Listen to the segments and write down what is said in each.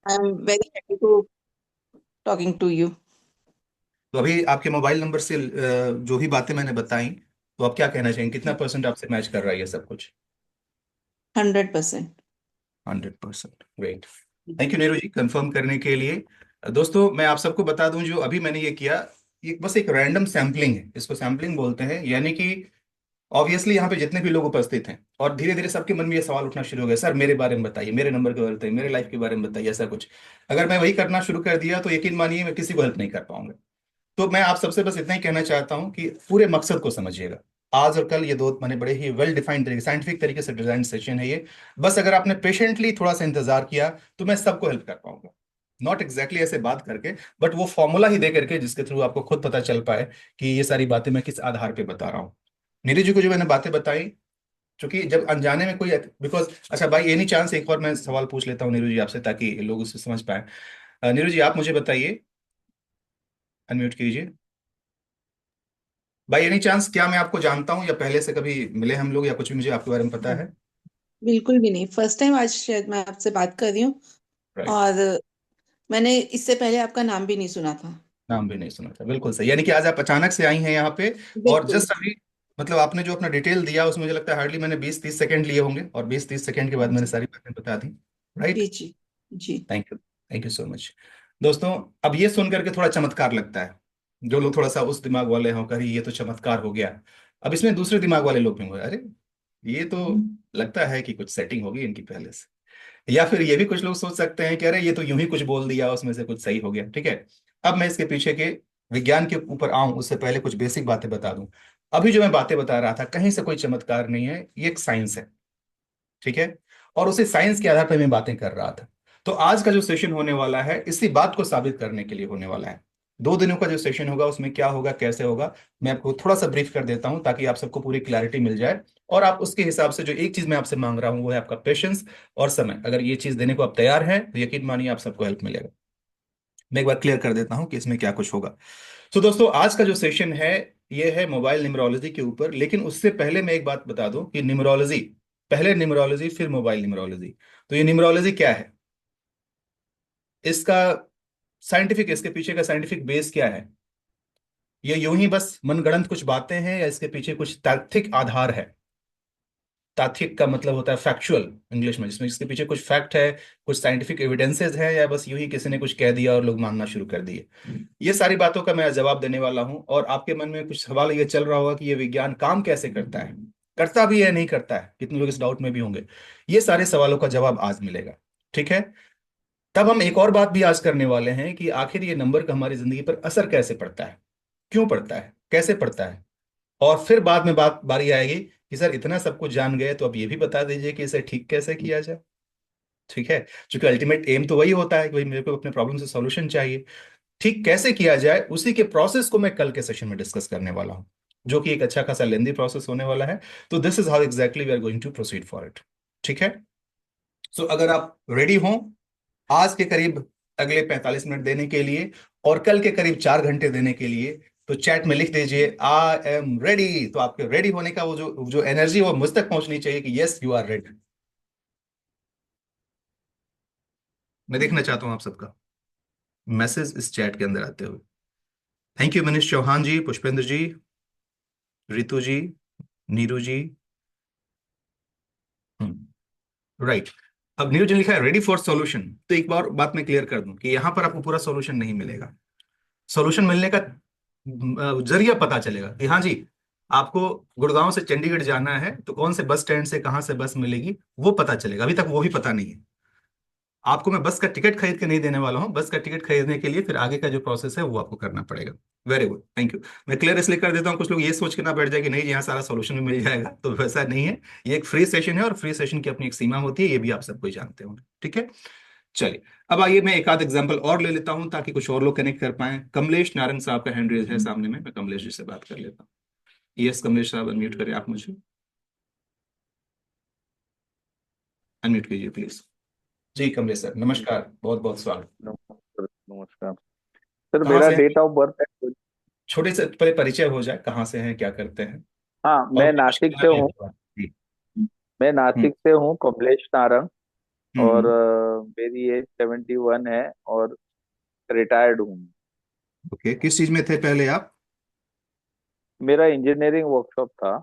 I am very happy to talking to you. तो अभी आपके मोबाइल नंबर से जो भी बातें मैंने बताई, तो आप क्या कहना चाहेंगे, कितना परसेंट आपसे मैच कर रहा है ये सब कुछ? 100%। 100%। Great. Thank you Neeru ji confirm करने के लिए। दोस्तों, मैं आप सबको बता दूं, जो अभी मैंने ये किया, ये बस एक रैंडम सैम्पलिंग है। इसको सैम्पलिंग बोलते हैं, यानी कि ऑब्वियसली यहाँ पे जितने भी लोग उपस्थित हैं, और धीरे धीरे सबके मन में ये सवाल उठना शुरू हो गया, सर मेरे बारे में बताइए, मेरे नंबर के बारे में बताइए, मेरे लाइफ के बारे में बताइए, ऐसा कुछ। अगर मैं वही करना शुरू कर दिया तो यकीन मानिए मैं किसी को हेल्प नहीं कर पाऊंगा। तो मैं आप सबसे बस इतना ही कहना चाहता हूं कि पूरे मकसद को समझिएगा। आज और कल ये दो मैंने बड़े ही वेल डिफाइंड तरीके, साइंटिफिक तरीके से डिजाइन सेशन है ये। बस अगर आपने पेशेंटली थोड़ा सा इंतजार किया तो मैं सबको हेल्प कर पाऊंगा। नॉट एग्जैक्टली ऐसे बात करके, बट वो फॉर्मूला ही दे करके जिसके थ्रू आपको खुद पता चल पाए कि ये सारी बातें मैं किस आधार पे बता रहा हूँ। नीरज जी को जो मैंने बातें बताई, क्योंकि जब अनजाने में कोई, बिकॉज, अच्छा भाई एनी चांस एक और मैं सवाल पूछ लेता हूँ नीरू जी आपसे, ताकि लोग उससे समझ पाए। नीरू जी आप मुझे बताइए, अनम्यूट कीजिए। बाई एनी चांस क्या मैं आपको जानता हूँ, या पहले से कभी मिले हम लोग, या कुछ भी मुझे आपके बारे में पता है? बिल्कुल भी नहीं, फर्स्ट टाइम आज शायद मैं आपसे बात कर रही हूँ। राइट। और मैंने इससे पहले आपका नाम भी नहीं सुना था। नाम भी नहीं सुना था, बिल्कुल सही। यानी कि आज आप अचानक से आई हैं यहाँ पे, और बिल्कुल। जस्ट अभी, मतलब आपने जो अपना डिटेल दिया उसमें मुझे लगता है हार्डली मैंने 20-30 सेकंड लिए होंगे, और 20-30 सेकंड के बाद मैंने जी सारी बातें बता दी। राइट। जी जी जी। Thank you so much. दोस्तों, अब ये सुन करके थोड़ा चमत्कार लगता है। जो लोग थोड़ा सा उस दिमाग वाले हों, कहीं ये तो चमत्कार हो गया। अब इसमें दूसरे दिमाग वाले लोग भी होंगे, अरे ये तो लगता है कि कुछ सेटिंग होगी इनकी पहले से। या फिर ये भी कुछ लोग सोच सकते हैं कि अरे ये तो यूं ही कुछ बोल दिया, उसमें से कुछ सही हो गया। ठीक है। अब मैं इसके पीछे के विज्ञान के ऊपर आऊं उससे पहले कुछ बेसिक बातें बता दूं। अभी जो मैं बातें बता रहा था, कहीं से कोई चमत्कार नहीं है, ये एक साइंस है। ठीक है। और उसी साइंस के आधार पर मैं बातें कर रहा था। तो आज का जो सेशन होने वाला है, इसी बात को साबित करने के लिए होने वाला है। 2 दिनों का जो सेशन होगा उसमें क्या होगा, कैसे होगा, मैं आपको थोड़ा सा ब्रीफ कर देता हूं, ताकि आप सबको पूरी क्लैरिटी मिल जाए। और आप उसके हिसाब से, जो एक चीज मैं आपसे मांग रहा हूं वो है आपका पेशेंस और समय। अगर ये चीज देने को आप तैयार हैं तो यकीन मानिए आप सबको हेल्प मिलेगा। मैं एक बार क्लियर कर देता हूं कि इसमें क्या कुछ होगा। तो दोस्तों, आज का जो सेशन है, ये है मोबाइल न्यूमरोलॉजी के ऊपर। लेकिन उससे पहले मैं एक बात बता दूं कि न्यूमरोलॉजी, पहले न्यूमरोलॉजी फिर मोबाइल न्यूमरोलॉजी। तो ये न्यूमरोलॉजी क्या है, इसका साइंटिफिक, इसके पीछे का साइंटिफिक बेस क्या है? ये यूं ही बस मनगढ़ंत कुछ बातें हैं, या इसके पीछे कुछ तार्किक आधार है? तार्किक का मतलब होता है फैक्चुअल इंग्लिश में, जिसमें इसके पीछे कुछ फैक्ट है, कुछ साइंटिफिक एविडेंसेस है, या बस यूं ही किसी ने कुछ कह दिया और लोग मानना शुरू कर दिए। ये सारी बातों का मैं जवाब देने वाला हूं। और आपके मन में कुछ सवाल ये चल रहा होगा कि ये विज्ञान काम कैसे करता है, करता भी है नहीं करता है, कितने लोग इस डाउट में भी होंगे। ये सारे सवालों का जवाब आज मिलेगा। ठीक है। तब हम एक और बात भी आज करने वाले हैं कि आखिर ये नंबर का हमारी जिंदगी पर असर कैसे पड़ता है, क्यों पड़ता है, कैसे पड़ता है। और फिर बाद में बात बारी आएगी कि सर इतना सब कुछ जान गए तो अब ये भी बता दीजिए कि इसे ठीक कैसे किया जाए। ठीक है। क्योंकि अल्टीमेट एम तो वही होता है कि भाई मेरे को अपने प्रॉब्लम से सॉल्यूशन चाहिए। ठीक कैसे किया जाए, उसी के प्रोसेस को मैं कल के सेशन में डिस्कस करने वाला हूं, जो कि एक अच्छा खासा लेंदी प्रोसेस होने वाला है। तो this is how exactly we are going to proceed for it. ठीक है। सो अगर आप रेडी हो आज के करीब अगले 45 मिनट देने के लिए, और कल के करीब 4 घंटे देने के लिए, तो चैट में लिख दीजिए आई एम रेडी। तो आपके रेडी होने का वो जो एनर्जी वो मुझ तक पहुंचनी चाहिए कि यस यू आर रेडी। मैं देखना चाहता हूं आप सबका मैसेज इस चैट के अंदर आते हुए। Thank you Manish Chauhan ji, Pushpendra ji, Ritu ji, Neeru ji. Right. अब नीरू जी ने लिखा है रेडी फॉर सॉल्यूशन। तो एक बार बात मैं क्लियर कर दूं कि यहां पर आपको पूरा सॉल्यूशन नहीं मिलेगा। सॉल्यूशन मिलने का जरिया पता चलेगा कि हाँ जी, आपको गुड़गांव से चंडीगढ़ जाना है तो कौन से बस स्टैंड से कहाँ से बस मिलेगी, वो पता चलेगा। अभी तक वो भी पता नहीं है। आपको मैं बस का टिकट खरीद के नहीं देने वाला हूँ। बस का टिकट खरीदने के लिए फिर आगे का जो प्रोसेस है वो आपको करना पड़ेगा। Very good, thank you. मैं क्लियर इसलिए कर देता हूँ, कुछ लोग ये सोच के ना बैठ जाए कि नहीं जी यहाँ सारा सोल्यूशन भी मिल जाएगा, तो वैसा नहीं है। ये एक फ्री सेशन है, और फ्री सेशन की अपनी एक सीमा होती है, ये भी आप सब कोई जानते होंगे। ठीक है। चलिए, अब आइए मैं एक आध एग्जांपल और ले लेता हूं, ताकि कुछ और लोग कनेक्ट कर पाए। कमलेश नारंग साहब का हैंड रेज है सामने में, मैं कमलेश जी से बात कर लेता हूँ। यस कमलेश साहब, अनम्यूट करें आप मुझे। अनम्यूट कीजिए प्लीज। जी कमलेश सर, नमस्कार, बहुत बहुत स्वागत। नमस्कार नमस्कार। सर कहाँ मेरा से हैं? डेट ऑफ बर्थ है। छोटे से पहले परिचय हो जाए, कहाँ से हैं, क्या करते हैं, हाँ, और मैं कोई नासिक मुश्किल से है हूँ। तो जी। मैं हम्म। नासिक से हूँ, कमलेश नारंग। और हम्म। मेरी एज 71 है और रिटायर्ड हूँ। ओके, किस चीज में थे पहले आप? मेरा इंजीनियरिंग वर्कशॉप था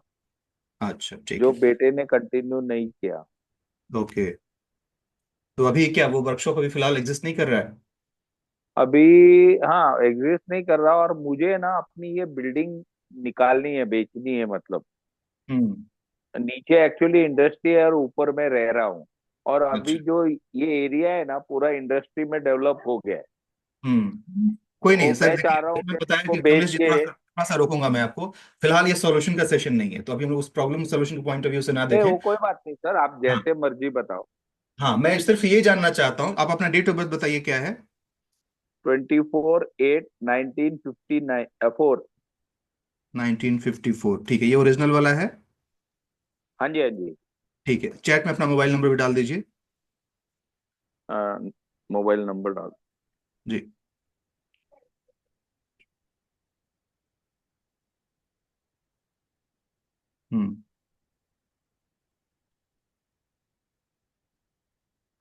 अच्छा, ठीक जो है। बेटे ने कंटिन्यू नहीं किया। ओके, तो अभी क्या वो वर्कशॉप अभी फिलहाल एग्जिस्ट नहीं कर रहा है? अभी हाँ एग्जिस्ट नहीं कर रहा, और मुझे ना अपनी ये बिल्डिंग निकालनी है, बेचनी है मतलब। हम्म। नीचे एक्चुअली इंडस्ट्री है और ऊपर मैं रह रहा हूँ। और अभी अच्छा। जो ये एरिया है ना पूरा इंडस्ट्री में डेवलप हो गया है। कोई नहीं तो सर, मैं चाह देखिए रहा हूँ मैंने कि बताया इसको कि बेच कमलेश जी, के। थोड़ा सा रोकूंगा मैं आपको। फिलहाल ये सॉल्यूशन का सेशन नहीं है, तो अभी हम लोग उस प्रॉब्लम सोल्यूशन के पॉइंट ऑफ व्यू से ना नहीं देखें। वो कोई बात नहीं सर, आप हाँ। जैसे मर्जी बताओ। हाँ, मैं सिर्फ ये जानना चाहता हूँ, आप अपना डेट ऑफ बर्थ बताइए क्या है? 24/8/1954। 1954, ठीक है, ये ओरिजिनल वाला है। हाँ जी हाँ जी। ठीक है, चैट में अपना मोबाइल नंबर भी डाल दीजिए। मोबाइल नंबर डाल। जी। हम्म।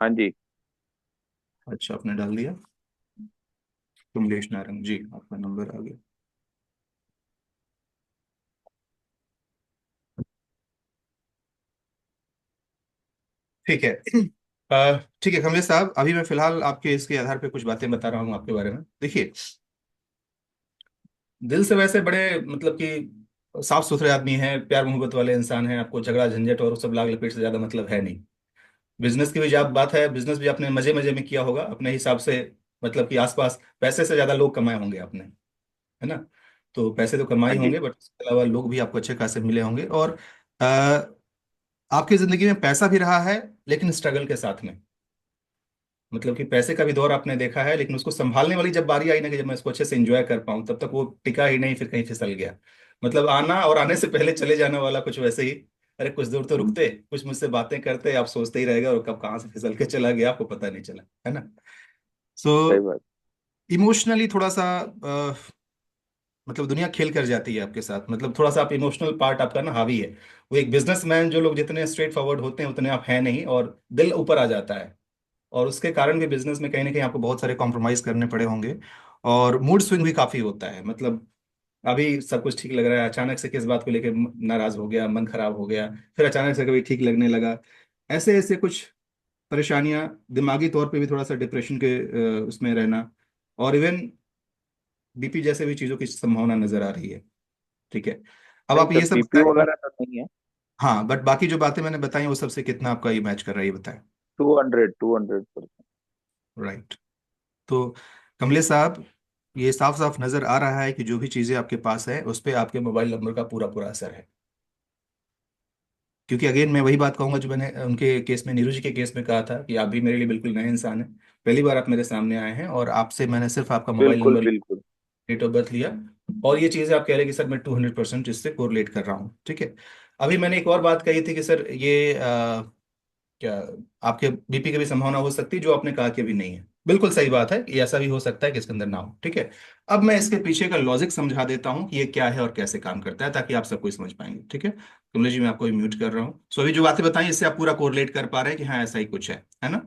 हाँ जी। अच्छा, आपने डाल दिया। कमलेश नारंग जी, आपका नंबर आ गया। ठीक है। ठीक है कमलेश साहब, अभी मैं फिलहाल आपके इसके आधार पे कुछ बातें बता रहा हूँ आपके बारे में। देखिए, दिल से वैसे बड़े मतलब कि साफ सुथरे आदमी हैं, प्यार मोहब्बत वाले इंसान हैं, आपको झगड़ा झंझट और सब लाग लपेट से ज्यादा मतलब है नहीं। बिजनेस की भी जब बात है, बिजनेस भी आपने मजे मजे में किया होगा अपने हिसाब से। मतलब कि आसपास पैसे से ज्यादा लोग कमाए होंगे आपने, है ना? तो पैसे तो कमाए हाँ ही जी। होंगे, बट उसके अलावा लोग भी आपको अच्छे खासे मिले होंगे। और आ, आपकी जिंदगी में पैसा भी रहा है, लेकिन स्ट्रगल के साथ में। मतलब कि पैसे का भी दौर आपने देखा है, लेकिन उसको संभालने वाली जब बारी आई ना, कि जब मैं इसको अच्छे से एंजॉय कर पाऊं, तब तक वो टिका ही नहीं, फिर कहीं फिसल गया। मतलब आना और आने से पहले चले जाने वाला कुछ वैसे ही। अरे कुछ दूर तो रुकते, कुछ मुझसे बातें करते, आप सोचते ही रहेगा और कब कहाँ से फिसल के चला गया आपको पता नहीं चला, है ना? सो सही बात। इमोशनली थोड़ा सा मतलब दुनिया खेल कर जाती है आपके साथ, मतलब थोड़ा सा आप इमोशनल पार्ट आपका ना हावी है। वो एक बिजनेसमैन जो लोग जितने स्ट्रेट फॉरवर्ड होते हैं उतने आप हैं नहीं, और दिल ऊपर आ जाता है। और उसके कारण भी बिजनेस में कहीं ना कहीं आपको बहुत सारे कॉम्प्रोमाइज करने पड़े होंगे। और मूड स्विंग भी काफी होता है। मतलब अभी सब कुछ ठीक लग रहा है, अचानक से किस बात को लेकर नाराज हो गया, मन खराब हो गया, फिर अचानक से कभी ठीक लगने लगा। ऐसे ऐसे कुछ परेशानियां, दिमागी तौर पे भी थोड़ा सा डिप्रेशन के उसमें रहना, और इवन बीपी जैसे भी चीजों की संभावना नजर आ रही है। ठीक है, अब नहीं आप सर, ये सब बीपी बताएं। वगैरह तो नहीं है। हाँ, बट बाकी जो बातें मैंने बताई वो सबसे कितना आपका ये मैच कर रहा है, ये बताएं। 200%। राइट। तो कमलेश साहब, ये साफ साफ नजर आ रहा है कि जो भी चीजें आपके पास है उस पे आपके मोबाइल नंबर का पूरा पूरा असर है। क्योंकि अगेन मैं वही बात कहूंगा जो मैंने उनके केस में, नीरू जी के केस में कहा था, कि आप भी मेरे लिए बिल्कुल नए इंसान हैं। पहली बार आप मेरे सामने आए हैं और आपसे मैंने सिर्फ आपका मोबाइल बिल्कुल नंबर, बिल्कुल। डेट ऑफ बर्थ लिया। और ये चीजें आप कह रहे हैं कि सर मैं 200% इससे कोरिलेट कर रहा हूँ। ठीक है। अभी मैंने एक और बात कही थी कि सर ये क्या आपके बीपी की भी संभावना हो सकती है, जो आपने कहा कि अभी नहीं है। बिल्कुल सही बात है कि ऐसा भी हो सकता है कि इसके अंदर ना हो। ठीक है। अब मैं इसके पीछे का लॉजिक समझा देता हूँ कि ये क्या है और कैसे काम करता है, ताकि आप सब कुछ समझ पाएंगे। ठीक है, कमलेश जी मैं आपको म्यूट कर रहा हूँ। सो अभी जो बातें बताई इससे आप पूरा कोरिलेट कर पा रहे हैं कि हाँ ऐसा ही कुछ है ना?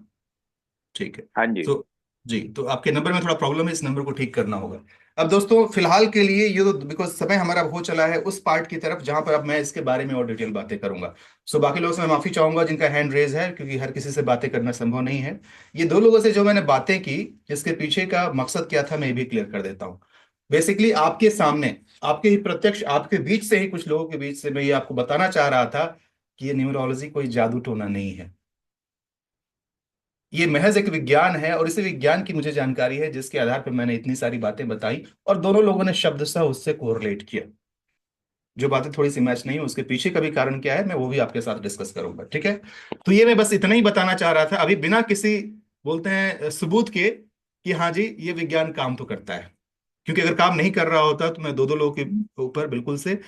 ठीक है। हाँ जी। तो जी, तो आपके नंबर में थोड़ा प्रॉब्लम है, इस नंबर को ठीक करना होगा। अब दोस्तों फिलहाल के लिए ये तो, बिकॉज समय हमारा हो चला है उस पार्ट की तरफ जहां पर अब मैं इसके बारे में और डिटेल बातें करूंगा। सो बाकी लोगों से मैं माफी चाहूंगा जिनका हैंड रेज है, क्योंकि हर किसी से बातें करना संभव नहीं है। ये दो लोगों से जो मैंने बातें की, इसके पीछे का मकसद क्या था मैं ये भी क्लियर कर देता हूँ। बेसिकली आपके सामने, आपके ही प्रत्यक्ष, आपके बीच से ही कुछ लोगों के बीच से मैं ये आपको बताना चाह रहा था कि ये न्यूमरोलॉजी कोई जादू टोना नहीं है। ये महज एक विज्ञान है, और इसी विज्ञान की मुझे जानकारी है जिसके आधार पर मैंने इतनी सारी बातें बताई, और दोनों लोगों ने शब्दशः उससे कोरिलेट किया। जो बातें थोड़ी सी मैच नहीं, उसके पीछे का भी कारण क्या है मैं वो भी आपके साथ डिस्कस करूंगा। ठीक है। तो ये मैं बस इतना ही बताना चाह रहा था अभी, बिना किसी बोलते हैं सबूत के, कि हाँ जी ये विज्ञान काम तो करता है। क्योंकि अगर काम नहीं कर रहा होता तो मैं दो दो लोगों के ऊपर बिल्कुल से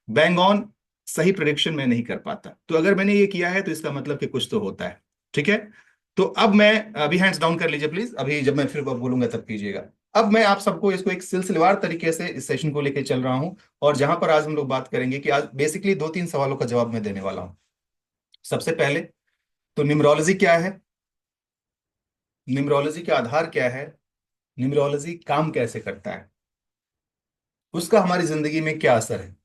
बैंग ऑन सही प्रेडिक्शन में नहीं कर पाता। तो अगर मैंने ये किया है तो इसका मतलब कि कुछ तो होता है। ठीक है। तो अब मैं, अभी हैंड्स डाउन कर लीजिए प्लीज, अभी जब मैं फिर बोलूंगा तब कीजिएगा। अब मैं आप सबको इसको एक सिलसिलेवार तरीके से इस सेशन को लेकर चल रहा हूं, और जहां पर आज हम लोग बात करेंगे कि आज बेसिकली दो तीन सवालों का जवाब मैं देने वाला हूं। सबसे पहले, तो न्यूमरोलॉजी क्या है? न्यूमरोलॉजी का आधार क्या है, न्यूमरोलॉजी काम कैसे करता है, उसका हमारी जिंदगी में क्या असर है।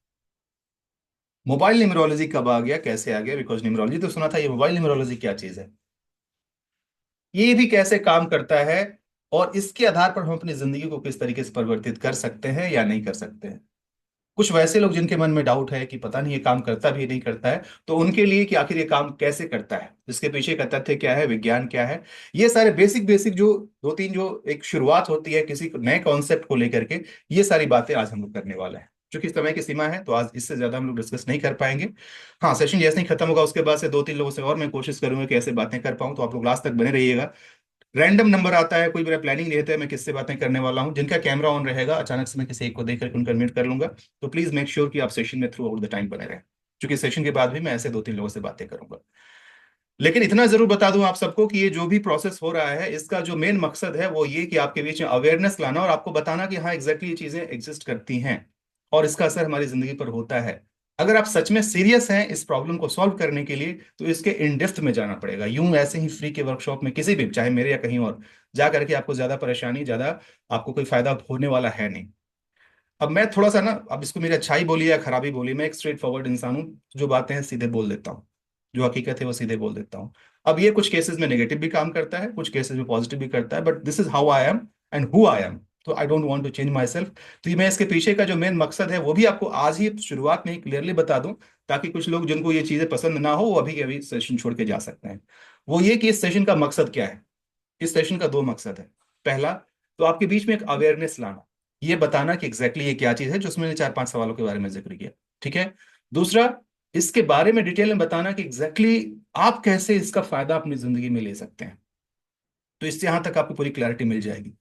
मोबाइल न्यूमरोलॉजी कब आ गया, कैसे आ गया, बिकॉज न्यूमरोलॉजी तो सुना था, ये मोबाइल न्यूमरोलॉजी क्या चीज है, ये भी कैसे काम करता है, और इसके आधार पर हम अपनी जिंदगी को किस तरीके से परिवर्तित कर सकते हैं या नहीं कर सकते हैं। कुछ वैसे लोग जिनके मन में डाउट है कि पता नहीं ये काम करता भी नहीं करता है, तो उनके लिए कि आखिर ये काम कैसे करता है, इसके पीछे का तथ्य क्या है, विज्ञान क्या है, ये सारे बेसिक बेसिक जो दो तीन जो एक शुरुआत होती है किसी नए कॉन्सेप्ट को लेकर के, ये सारी बातें आज हम लोग करने वाले हैं। चूंकि समय की सीमा है तो आज इससे ज्यादा हम लोग डिस्कस नहीं कर पाएंगे। हाँ, सेशन जैसे ही खत्म होगा उसके बाद से दो तीन लोगों से और मैं कोशिश करूंगा कि ऐसे बातें कर पाऊं, तो आप लोग लास्ट तक बने रहिएगा। रैंडम नंबर आता है, कोई मेरा प्लानिंग नहीं रहता है मैं किससे बातें करने वाला हूँ। जिनका कैमरा ऑन रहेगा अचानक से मैं किसी एक को देख करके उनका म्यूट कर लूंगा। तो प्लीज मेक श्योर कि आप सेशन में थ्रू आउट द टाइम बने रहें, क्योंकि सेशन के बाद भी मैं ऐसे दो तीन लोगों से बातें करूंगा। लेकिन इतना जरूर बता दूं आप सबको कि ये जो भी प्रोसेस हो रहा है इसका जो मेन मकसद है वो ये कि आपके बीच में अवेयरनेस लाना और आपको बताना कि हाँ एग्जैक्टली ये चीजें एग्जिस्ट करती हैं और इसका असर हमारी जिंदगी पर होता है। अगर आप सच में सीरियस हैं इस प्रॉब्लम को सॉल्व करने के लिए तो इसके इन डेप्थ में जाना पड़ेगा। यूं ऐसे ही फ्री के वर्कशॉप में किसी भी, चाहे मेरे या कहीं और, जा करके आपको ज्यादा परेशानी, ज्यादा आपको कोई फायदा होने वाला है नहीं। अब मैं थोड़ा सा ना, अब इसको मेरी अच्छाई बोली या खराबी बोली, मैं एक स्ट्रेट फॉरवर्ड इंसान हूँ, जो बातें हैं सीधे बोल देता हूँ, जो हकीकत है वो सीधे बोल देता हूँ। अब ये कुछ केसेस में नेगेटिव भी काम करता है, कुछ केसेस में पॉजिटिव भी करता है, but this is how I am and who I am. तो I don't want to change myself. तो ये मैं इसके पीछे का जो मेन मकसद है वो भी आपको आज ही शुरुआत में ही क्लियरली बता दूं, ताकि कुछ लोग जिनको ये चीजें पसंद ना हो वो अभी के अभी सेशन छोड़ के जा सकते हैं। वो ये कि इस सेशन का मकसद क्या है। इस सेशन का दो मकसद है। पहला, तो आपके बीच में एक अवेयरनेस लाना, ये बताना कि एग्जैक्टली ये क्या चीज है, जो उसमें मैंने चार पांच सवालों के बारे में जिक्र किया। ठीक है। दूसरा, इसके बारे में डिटेल में बताना कि एग्जैक्टली आप कैसे इसका फायदा अपनी जिंदगी में ले सकते हैं। तो इससे यहां तक आपको पूरी क्लैरिटी मिल जाएगी।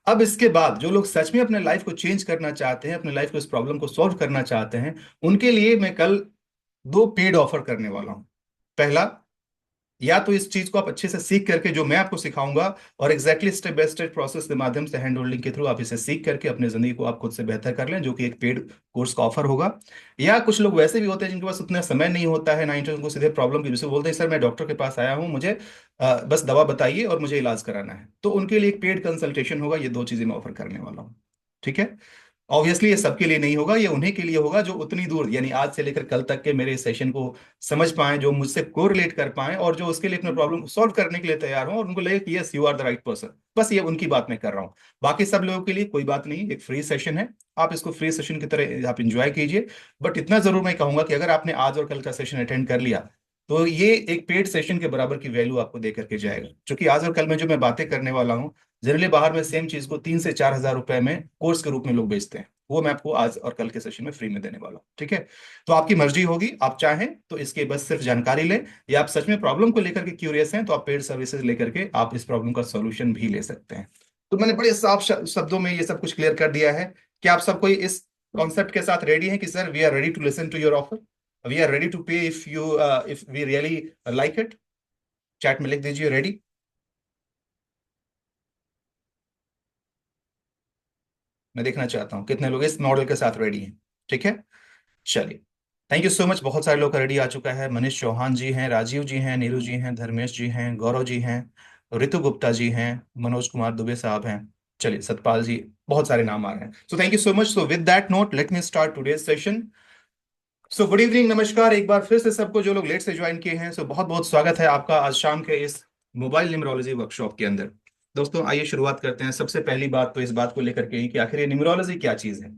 अब इसके बाद जो लोग सच में अपने लाइफ को चेंज करना चाहते हैं, अपने लाइफ को इस प्रॉब्लम को सॉल्व करना चाहते हैं, उनके लिए मैं कल दो पेड ऑफर करने वाला हूं। पहला, या तो इस चीज को आप अच्छे से सीख करके जो मैं आपको सिखाऊंगा और exactly step by step process के माध्यम से हैंड होल्डिंग के थ्रू आप इसे सीख करके अपनी जिंदगी को आप खुद से बेहतर कर लें, जो कि एक पेड कोर्स का ऑफर होगा। या कुछ लोग वैसे भी होते हैं जिनके पास उतना समय नहीं होता है, ना इंटरेस्ट, उनको सीधे प्रॉब्लम की वजह से बोलते हैं सर मैं डॉक्टर के पास आया हूँ, मुझे बस दवा बताइए और मुझे इलाज कराना है। तो उनके लिए एक पेड कंसल्टेशन होगा। ये दो चीजें मैं ऑफर करने वाला हूँ। ठीक है। ऑब्वियसली ये सबके लिए नहीं होगा, ये उन्हीं के लिए होगा जो उतनी दूर यानी आज से लेकर कल तक के मेरे सेशन को समझ पाए, जो मुझसे कोरिलेट कर पाए और जो उसके लिए अपने प्रॉब्लम को सॉल्व करने के लिए तैयार हो और उनको लगे कि yes you are the right person. बस ये उनकी बात मैं कर रहा हूँ। बाकी सब लोगों के लिए कोई बात नहीं, एक फ्री सेशन है, आप इसको फ्री सेशन की तरह आप इंजॉय कीजिए। बट इतना जरूर मैं कहूंगा कि अगर आपने आज और कल का सेशन अटेंड कर लिया तो ये एक पेड सेशन के बराबर की वैल्यू आपको दे करके जाएगा। क्योंकि आज और कल में जो मैं बातें करने वाला हूँ, जनरली बाहर में सेम चीज को 3 से 4 हजार रुपए में कोर्स के रूप में लोग बेचते हैं, वो मैं आपको आज और कल के सेशन में फ्री में देने वाला हूँ। ठीक है। तो आपकी मर्जी होगी, आप चाहें तो इसके बस सिर्फ जानकारी लें, या आप सच में प्रॉब्लम को लेकर के क्यूरियस हैं तो आप पेड सर्विसेज लेकर के आप इस प्रॉब्लम का सॉल्यूशन भी ले सकते हैं। तो मैंने बड़े साफ शब्दों में ये सब कुछ क्लियर कर दिया है। क्या आप सब कोई इस कॉन्सेप्ट के साथ रेडी हैं कि sir we are ready to listen to your offer, we are ready to pay if we really like it. Chat में लिख दीजिए रेडी। मैं देखना चाहता हूं कितने लोग इस मॉडल के साथ रेडी हैं। ठीक है, चलिए। Thank you so much. बहुत सारे लोग का रेडी आ चुका है। मनीष चौहान जी हैं, राजीव जी हैं, नीरू जी हैं, धर्मेश जी हैं, गौरव जी हैं, ऋतु गुप्ता जी हैं, मनोज कुमार दुबे साहब हैं। चलिए, सतपाल जी, बहुत सारे नाम आ रहे हैं। So thank you so much. So with that note let me start today's session. So good evening, नमस्कार एक बार फिर से सबको, जो लोग लेट से ज्वाइन किए हैं। सो बहुत बहुत स्वागत है आपका आज शाम के इस मोबाइल न्यूमरोलॉजी वर्कशॉप के अंदर। दोस्तों आइए शुरुआत करते हैं। सबसे पहली बात तो इस बात को लेकर के ही कि आखिर ये न्यूमरोलॉजी क्या चीज है।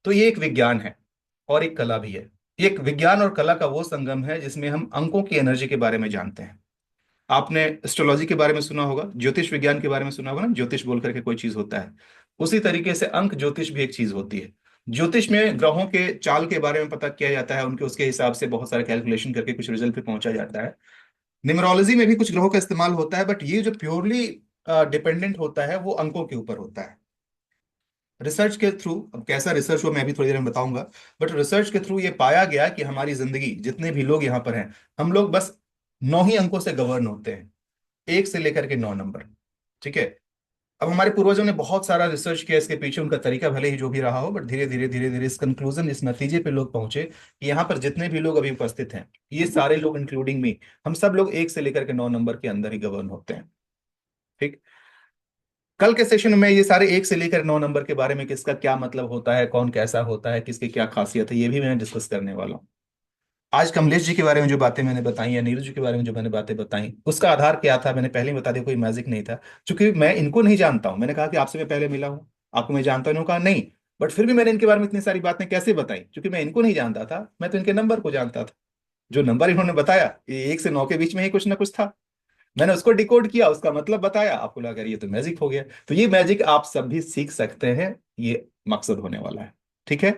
तो ये एक विज्ञान है और एक कला भी है। ये एक विज्ञान और कला का वो संगम है जिसमें हम अंकों की एनर्जी के बारे में जानते हैं। आपने एस्ट्रोलॉजी के बारे में सुना होगा, ज्योतिष विज्ञान के बारे में सुना होगा ना, ज्योतिष बोल करके कोई चीज होता है। उसी तरीके से अंक ज्योतिष भी एक चीज होती है। ज्योतिष में ग्रहों के चाल के बारे में पता किया जाता है, उनके उसके हिसाब से बहुत सारे कैलकुलेशन करके कुछ रिजल्ट पे पहुंचा जाता है। न्यूमरोलॉजी में भी कुछ ग्रहों का इस्तेमाल होता है, बट ये जो प्योरली डिपेंडेंट होता है वो अंकों के ऊपर होता है। रिसर्च के थ्रू, अब कैसा रिसर्च हो मैं अभी थोड़ी देर में बताऊंगा, बट रिसर्च के थ्रू ये पाया गया कि हमारी जिंदगी, जितने भी लोग यहाँ पर हैं, हम लोग बस 9 ही अंकों से गवर्न होते हैं, 1 से लेकर के 9 नंबर। ठीक है। अब हमारे पूर्वजों ने बहुत सारा रिसर्च किया इसके पीछे, उनका तरीका भले ही जो भी रहा हो, बट धीरे धीरे धीरे धीरे इस कंक्लूजन, इस नतीजे पे लोग पहुंचे कि यहाँ पर जितने भी लोग अभी उपस्थित हैं, ये सारे लोग इंक्लूडिंग मी, हम सब लोग 1 से लेकर के 9 नंबर के अंदर ही गवर्न होते हैं। ठीक। कल के सेशन में ये सारे 1 से लेकर 9 नंबर के बारे में, किसका क्या मतलब होता है, कौन कैसा होता है, किसकी क्या खासियत है, ये भी मैं डिस्कस करने वाला हूँ। आज कमलेश जी के बारे में जो बातें मैंने बताई या नीरज जी के बारे में जो मैंने बातें बताई, उसका आधार क्या था, मैंने पहले ही बता दिया, कोई मैजिक नहीं था। क्योंकि मैं इनको नहीं जानता हूं, मैंने कहा कि आपसे मैं पहले मिला हूं, आपको मैं जानता हूं, इन्होंने कहा नहीं। बट फिर भी मैंने इनके बारे में इतनी सारी बातें कैसे बताई, क्योंकि मैं इनको नहीं जानता था, मैं तो इनके नंबर को जानता था। जो नंबर इन्होंने बताया, ये 1 से 9 के बीच में ही कुछ ना कुछ था। मैंने उसको डिकोड किया, उसका मतलब बताया, आपको लगा ये तो मैजिक हो गया। तो ये मैजिक आप सब भी सीख सकते हैं, ये मकसद होने वाला है। ठीक है।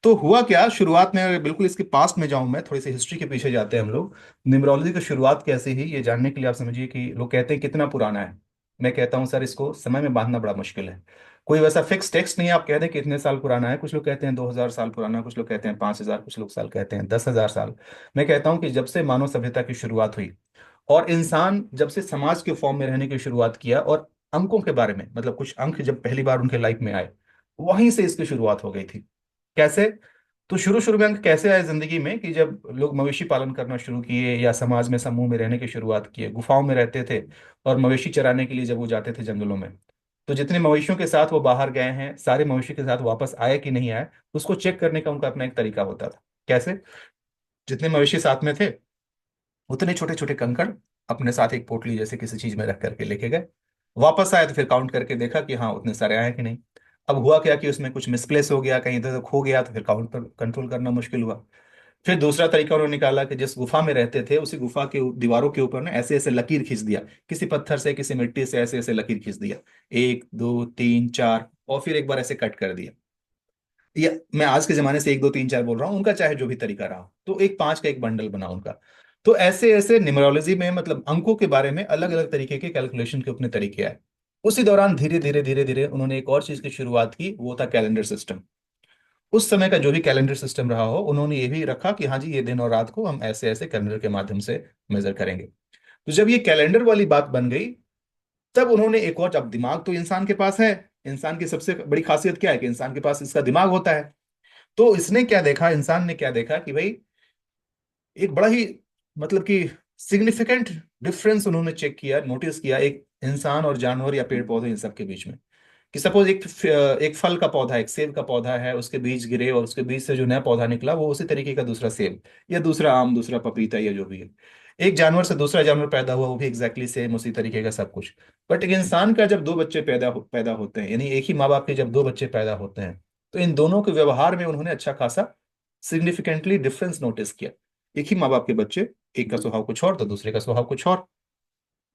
तो हुआ क्या, शुरुआत में बिल्कुल इसके पास्ट में जाऊं, मैं थोड़ी सी हिस्ट्री के पीछे जाते हैं हम लोग। न्यूमरोलॉजी की शुरुआत कैसे हुई ये जानने के लिए आप समझिए कि लोग कहते हैं कितना पुराना है। मैं कहता हूं सर, इसको समय में बांधना बड़ा मुश्किल है। कोई वैसा फिक्स टेक्स्ट नहीं है, आप कह दें कि इतने साल पुराना है। कुछ लोग कहते हैं 2000 साल पुराना, कुछ लोग कहते हैं 5000, कुछ लोग साल कहते हैं 10,000 साल। मैं कहता हूं कि जब से मानव सभ्यता की शुरुआत हुई और इंसान जब से समाज के फॉर्म में रहने की शुरुआत किया, और अंकों के बारे में, मतलब कुछ अंक जब पहली बार उनके लाइफ में आए, वहीं से इसकी शुरुआत हो गई थी। कैसे? तो शुरू शुरू में अंक कैसे आए जिंदगी में, कि जब लोग मवेशी पालन करना शुरू किए या समाज में समूह में रहने की शुरुआत किए, गुफाओं में रहते थे और मवेशी चराने के लिए जब वो जाते थे जंगलों में, तो जितने मवेशियों के साथ वो बाहर गए हैं, सारे मवेशी के साथ वापस आए कि नहीं आए, उसको चेक करने का उनका अपना एक तरीका होता था। कैसे? जितने मवेशी साथ में थे, उतने छोटे छोटे कंकड़ अपने साथ एक पोटली जैसे किसी चीज में रख करके लेके गए। वापस आए तो फिर काउंट करके देखा कि हाँ उतने सारे आए कि नहीं। अब हुआ क्या कि उसमें कुछ मिसप्लेस हो गया, कहीं इधर खो गया, तो फिर काउंट पर कंट्रोल करना मुश्किल हुआ। फिर दूसरा तरीका उन्होंने निकाला कि जिस गुफा में रहते थे, उसी गुफा के दीवारों के ऊपर ना ऐसे ऐसे लकीर खींच दिया, किसी पत्थर से किसी मिट्टी से ऐसे ऐसे लकीर खींच दिया, 1 2 3 4, और फिर एक बार ऐसे कट कर दिया। या मैं आज के जमाने से 1 2 3 4 बोल रहा हूँ, उनका चाहे जो भी तरीका रहा हो, तो एक 5 का एक बंडल बना उनका। तो ऐसे ऐसे न्यूमरोलॉजी में, मतलब अंकों के बारे में अलग अलग तरीके के कैलकुलेशन के अपने तरीके आए। उसी दौरान धीरे धीरे धीरे धीरे उन्होंने एक और चीज की शुरुआत की, वो था कैलेंडर सिस्टम। उस समय का जो भी कैलेंडर सिस्टम रहा हो, उन्होंने ये भी रखा कि हाँ जी, ये दिन और रात को हम ऐसे ऐसे कैलेंडर के माध्यम से मेजर करेंगे। तो जब ये कैलेंडर वाली बात बन गई, तब उन्होंने एक और, जब दिमाग तो इंसान के पास है, इंसान की सबसे बड़ी खासियत क्या है कि इंसान के पास इसका दिमाग होता है। तो इसने क्या देखा, इंसान ने क्या देखा कि भाई एक बड़ा ही, मतलब कि सिग्निफिकेंट डिफरेंस उन्होंने चेक किया, नोटिस किया, एक इंसान और जानवर या पेड़ पौधे इन सब के बीच में। कि सपोज एक फल का पौधा, एक सेब का पौधा है, उसके बीज गिरे और उसके बीज से जो नया पौधा निकला, वो उसी तरीके का दूसरा सेब या दूसरा आम, दूसरा पपीता या जो भी है। एक जानवर से दूसरा जानवर पैदा हुआ, वो भी एग्जैक्टली सेम उसी तरीके का सब कुछ। बट एक इंसान का जब 2 बच्चे पैदा होते हैं, यानी एक ही माँ बाप के जब 2 बच्चे पैदा होते हैं, तो इन दोनों के व्यवहार में उन्होंने अच्छा खासा सिग्निफिकेंटली डिफरेंस नोटिस किया। एक ही माँ बाप के बच्चे, एक का स्वभाव कुछ और तो दूसरे का स्वभाव कुछ और।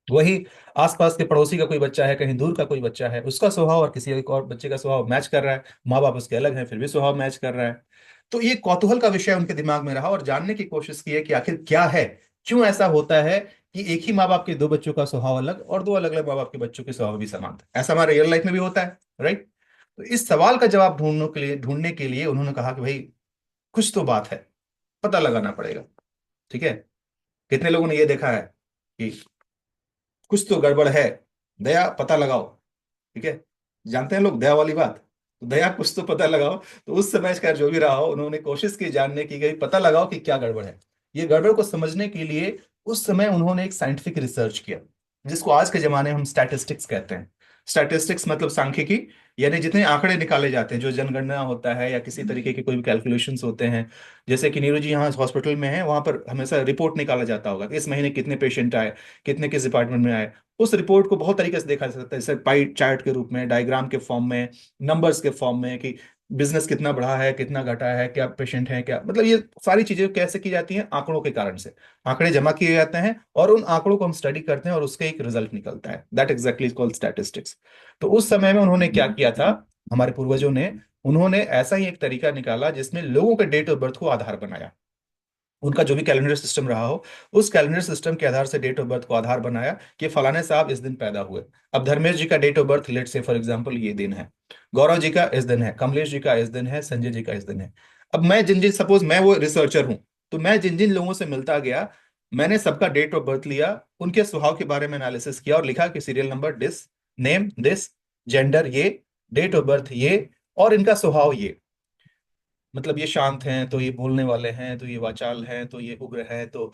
वही आसपास के पड़ोसी का कोई बच्चा है, कहीं दूर का कोई बच्चा है, उसका स्वभाव और किसी एक और बच्चे का स्वभाव मैच कर रहा है, माँ बाप उसके अलग हैं फिर भी स्वभाव मैच कर रहा है। तो ये कौतूहल का विषय उनके दिमाग में रहा, और जानने की कोशिश की है कि आखिर क्या है, क्यों ऐसा होता है कि एक ही माँ बाप के 2 बच्चों का स्वभाव अलग और 2 अलग अलग माँ बाप के बच्चों के स्वभाव भी समान था। ऐसा हमारे रियल लाइफ में भी होता है, राइट? तो इस सवाल का जवाब ढूंढने के लिए उन्होंने कहा कि भाई कुछ तो बात है, पता लगाना पड़ेगा। ठीक है। कितने लोगों ने ये देखा है कि कुछ तो गड़बड़ है, दया पता लगाओ। ठीक है। जानते हैं लोग दया वाली बात, तो दया कुछ तो पता लगाओ। तो उस समय का जो भी रहा हो, उन्होंने कोशिश की जानने की, गई पता लगाओ कि क्या गड़बड़ है। ये गड़बड़ को समझने के लिए उस समय उन्होंने एक साइंटिफिक रिसर्च किया, जिसको आज के जमाने में हम स्टैटिस्टिक्स कहते हैं। स्टैटिस्टिक्स मतलब सांख्यिकी, यानी जितने आंकड़े निकाले जाते हैं, जो जनगणना होता है या किसी तरीके के कोई भी कैलकुलेशंस होते हैं। जैसे कि नीरू जी यहाँ हॉस्पिटल में है, वहां पर हमेशा रिपोर्ट निकाला जाता होगा कि इस महीने कितने पेशेंट आए, कितने किस डिपार्टमेंट में आए। उस रिपोर्ट को बहुत तरीके से देखा जा सकता है, जैसे पाई चार्ट के रूप में, डायग्राम के फॉर्म में, नंबर्स के फॉर्म में, कि बिजनेस कितना बढ़ा है, कितना घटा है, क्या पेशेंट है, क्या, मतलब ये सारी चीजें कैसे की जाती हैं, आंकड़ों के कारण से। आंकड़े जमा किए जाते हैं और उन आंकड़ों को हम स्टडी करते हैं और उसके एक रिजल्ट निकलता है, दैट एग्जैक्टली कॉल्ड स्टैटिस्टिक्स। तो उस समय में उन्होंने क्या किया था, हमारे पूर्वजों ने, उन्होंने ऐसा ही एक तरीका निकाला जिसमें लोगों के डेट ऑफ बर्थ को आधार बनाया। उनका जो भी कैलेंडर सिस्टम रहा हो, उस कैलेंडर सिस्टम के आधार से डेट ऑफ बर्थ को आधार बनाया कि फलाने साहब इस दिन पैदा हुए। अब धर्मेश जी का डेट ऑफ बर्थ लेट से फॉर एग्जांपल ये दिन है, गौरव जी का इस दिन है, कमलेश जी का इस दिन है, संजय जी का इस दिन है। अब मैं जिन जिन, सपोज मैं वो रिसर्चर हूं, तो मैं जिन जिन लोगों से मिलता गया, मैंने सबका डेट ऑफ बर्थ लिया, उनके स्वभाव के बारे में एनालिसिस किया और लिखा कि serial number this, name this, gender ये, डेट ऑफ बर्थ ये, और इनका स्वभाव ये। मतलब ये शांत हैं तो ये बोलने वाले हैं, तो ये वाचाल हैं, तो ये उग्र हैं, तो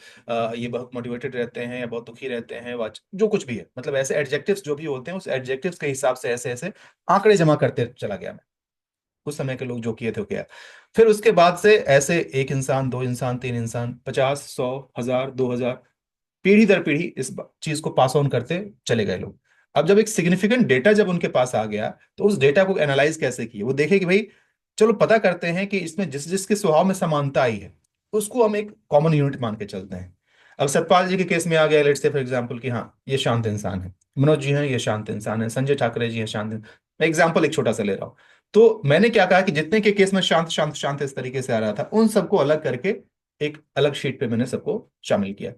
ये बहुत मोटिवेटेड रहते हैं या बहुत दुखी रहते हैं, वाच जो कुछ भी है, मतलब ऐसे एडजेक्टिव्स जो भी होते हैं, उस एडजेक्टिव्स के हिसाब से ऐसे ऐसे आंकड़े जमा करते चला गया मैं। उस समय के लोग जो किए थे वो किया। फिर उसके बाद से ऐसे एक इंसान, दो इंसान, तीन इंसान, 50, 100, 1000, 2000, पीढ़ी दर पीढ़ी इस चीज को पास ऑन करते चले गए लोग। अब जब एक सिग्निफिकेंट डेटा जब उनके पास आ गया, तो उस डेटा को एनालाइज कैसे किए, वो देखे कि भाई चलो पता करते हैं कि इसमें जिस जिसके स्वभाव में समानता आई है उसको हम एक कॉमन यूनिट मान के चलते हैं। अब सतपाल जी के केस में आ गया, लेट्स से फॉर एग्जांपल कि हाँ ये शांत इंसान है, मनोज जी हैं ये शांत इंसान है, संजय ठाकरे जी हैं शांत मैं एग्जाम्पल एक छोटा सा ले रहा हूँ। तो मैंने क्या कहा कि जितने के केस में शांत शांत शांत इस तरीके से आ रहा था, उन सबको अलग करके एक अलग शीट पे मैंने सबको शामिल किया।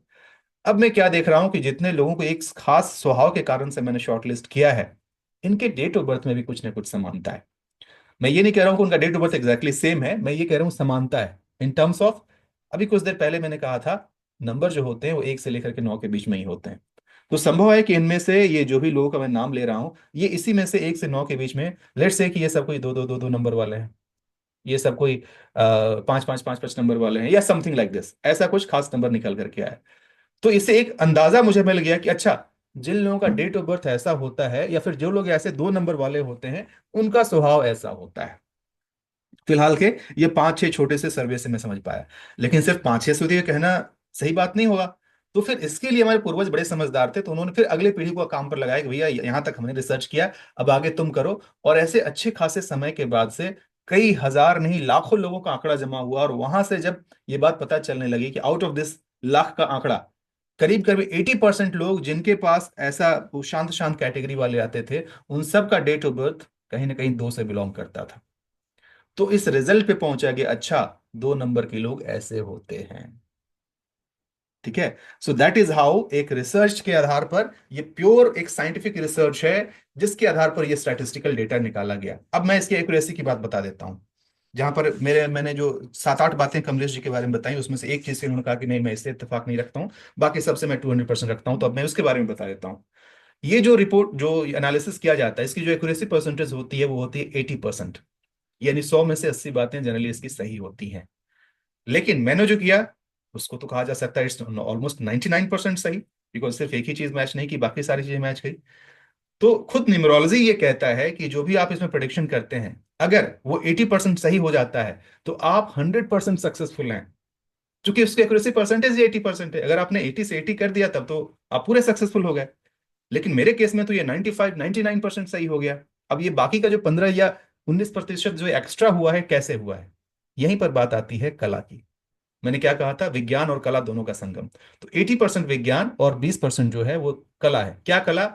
अब मैं क्या देख रहा हूं कि जितने लोगों को एक खास स्वभाव के कारण से मैंने शॉर्टलिस्ट किया है, इनके डेट ऑफ बर्थ में भी कुछ ना कुछ समानता है। मैं ये नहीं कह रहा हूं कि उनका date of birth exactly same है, मैं ये कह रहा हूं समानता है इन टर्म्स ऑफ, अभी कुछ देर पहले मैंने कहा था नंबर जो होते हैं वो 1 से लेकर के 9 के बीच में ही होते हैं। तो संभव है कि इनमें से ये जो भी लोगों का मैं नाम ले रहा हूं, ये इसी में से 1 से 9 के बीच में, लेट्स से कि ये सब कोई दो दो दो दो नंबर वाले हैं, ये सब कोई 5 5 5 5 नंबर वाले हैं, या समथिंग लाइक दिस, ऐसा कुछ खास नंबर निकल करके आया। तो इससे एक अंदाजा मुझे मिल गया कि अच्छा, जिन लोगों का डेट ऑफ बर्थ ऐसा होता है, या फिर जो लोग ऐसे 2 नंबर वाले होते हैं, उनका स्वभाव ऐसा होता है। फिलहाल के ये 5 6 छोटे से सर्वे से मैं समझ पाया, लेकिन सिर्फ 5 6 से ये कहना सही बात नहीं होगा। तो फिर इसके लिए हमारे पूर्वज बड़े समझदार थे, तो उन्होंने फिर अगले पीढ़ी को काम पर लगाया कि भैया यहाँ तक हमने रिसर्च किया, अब आगे तुम करो। और ऐसे अच्छे खासे समय के बाद से कई हजार नहीं लाखों लोगों का आंकड़ा जमा हुआ, और वहां से जब ये बात पता चलने लगी कि आउट ऑफ दिस लाख का आंकड़ा, करीब करीब 80% लोग जिनके पास ऐसा वो शांत शांत कैटेगरी वाले आते थे, उन सब का डेट ऑफ बर्थ कहीं ना कहीं 2 से बिलोंग करता था। तो इस रिजल्ट पे पहुंचा कि अच्छा, 2 नंबर के लोग ऐसे होते हैं। ठीक है। सो दैट इज हाउ एक रिसर्च के आधार पर, ये प्योर एक साइंटिफिक रिसर्च है जिसके आधार पर ये स्टैटिस्टिकल डेटा निकाला गया। अब मैं इसकी एक्यूरेसी की बात बता देता हूं। जहां पर मैंने जो 7 8 बातें कमलेश जी के बारे में बताई, उसमें से एक चीज से उन्होंने कहा कि नहीं मैं इससे इत्तेफाक नहीं रखता हूं, बाकी सबसे मैं 200% रखता हूं, तो अब मैं उसके बारे में बता देता हूं। ये जो रिपोर्ट जो एनालिसिस किया जाता है, इसकी जो एक्यूरेसी परसेंटेज होती है वो होती है 80%। यानी 100 में से 80 बातें जनरली इसकी सही होती हैं। लेकिन मैंने जो किया उसको तो कहा जा सकता है इट्स ऑलमोस्ट 99% सही, बिकॉज सिर्फ एक ही चीज मैच नहीं की, बाकी सारी चीजें मैच गई। तो खुद न्यूमरोलॉजी ये कहता है कि जो भी आप इसमें प्रेडिक्शन करते हैं, अगर वो 80% सही हो जाता है तो आप 100% सक्सेसफुल हैं। क्योंकि उसकी एक्यूरेसी परसेंटेज 80% है, अगर आपने 80 से 80 कर दिया तब तो आप पूरे सक्सेसफुल हो गए। लेकिन मेरे केस में तो ये 95 99% सही हो गया। अब ये बाकी का जो 15 या 19% जो एक्स्ट्रा हुआ है, कैसे हुआ है? यहीं पर बात आती है कला की। मैंने क्या कहा था, विज्ञान और कला दोनों का संगम। तो 80% विज्ञान और 20% जो है वो कला है। क्या कला?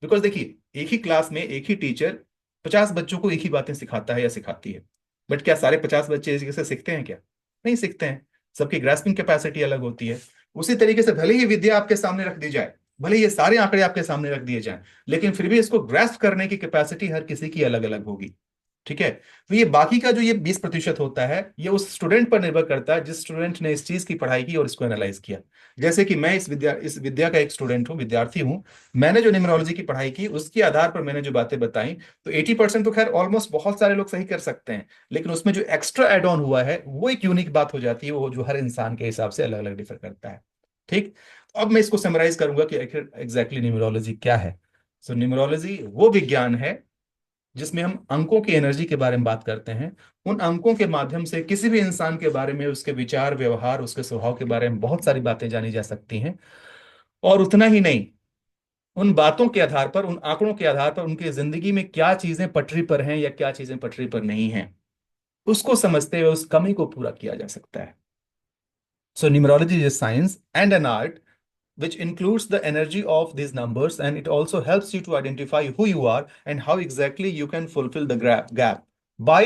बिकॉज देखिए, एक ही क्लास में एक ही टीचर 50 बच्चों को एक ही बातें सिखाता है या सिखाती है, बट क्या सारे 50 बच्चे इसी से सीखते हैं क्या? नहीं सीखते हैं। सबकी ग्रास्पिंग कैपेसिटी अलग होती है। उसी तरीके से भले ही विद्या आपके सामने रख दी जाए, भले ये सारे आंकड़े आपके सामने रख दिए जाएं, लेकिन फिर भी इसको ग्रास्प करने की कैपेसिटी हर किसी की अलग अलग होगी। ठीक है। तो ये बाकी का जो ये 20% होता है, ये उस स्टूडेंट पर निर्भर करता है जिस स्टूडेंट ने इस चीज की पढ़ाई की और इसको एनालाइज किया। जैसे कि मैं इस विद्या का एक स्टूडेंट हूँ, विद्यार्थी हूँ। मैंने जो न्यूमरोलॉजी की पढ़ाई की उसके आधार पर मैंने जो बातें बताई, तो 80% तो खैर ऑलमोस्ट बहुत सारे लोग सही कर सकते हैं, लेकिन उसमें जो एक्स्ट्रा एड ऑन हुआ है वो एक यूनिक बात हो जाती है, वो जो हर इंसान के हिसाब से अलग अलग डिफर करता है। ठीक। तो अब मैं इसको समराइज करूंगा कि एग्जैक्टली न्यूमरोलॉजी क्या है। सो न्यूमरोलॉजी वो विज्ञान है जिसमें हम अंकों की एनर्जी के बारे में बात करते हैं। उन अंकों के माध्यम से किसी भी इंसान के बारे में, उसके विचार व्यवहार, उसके स्वभाव के बारे में बहुत सारी बातें जानी जा सकती हैं। और उतना ही नहीं, उन बातों के आधार पर, उन आंकड़ों के आधार पर उनकी जिंदगी में क्या चीजें पटरी पर हैं या क्या चीजें पटरी पर नहीं हैं, उसको समझते हुए उस कमी को पूरा किया जा सकता है। So numerology is science and an art which includes the energy of these numbers, and it also helps you to identify who you are and how exactly you can fulfill the gap by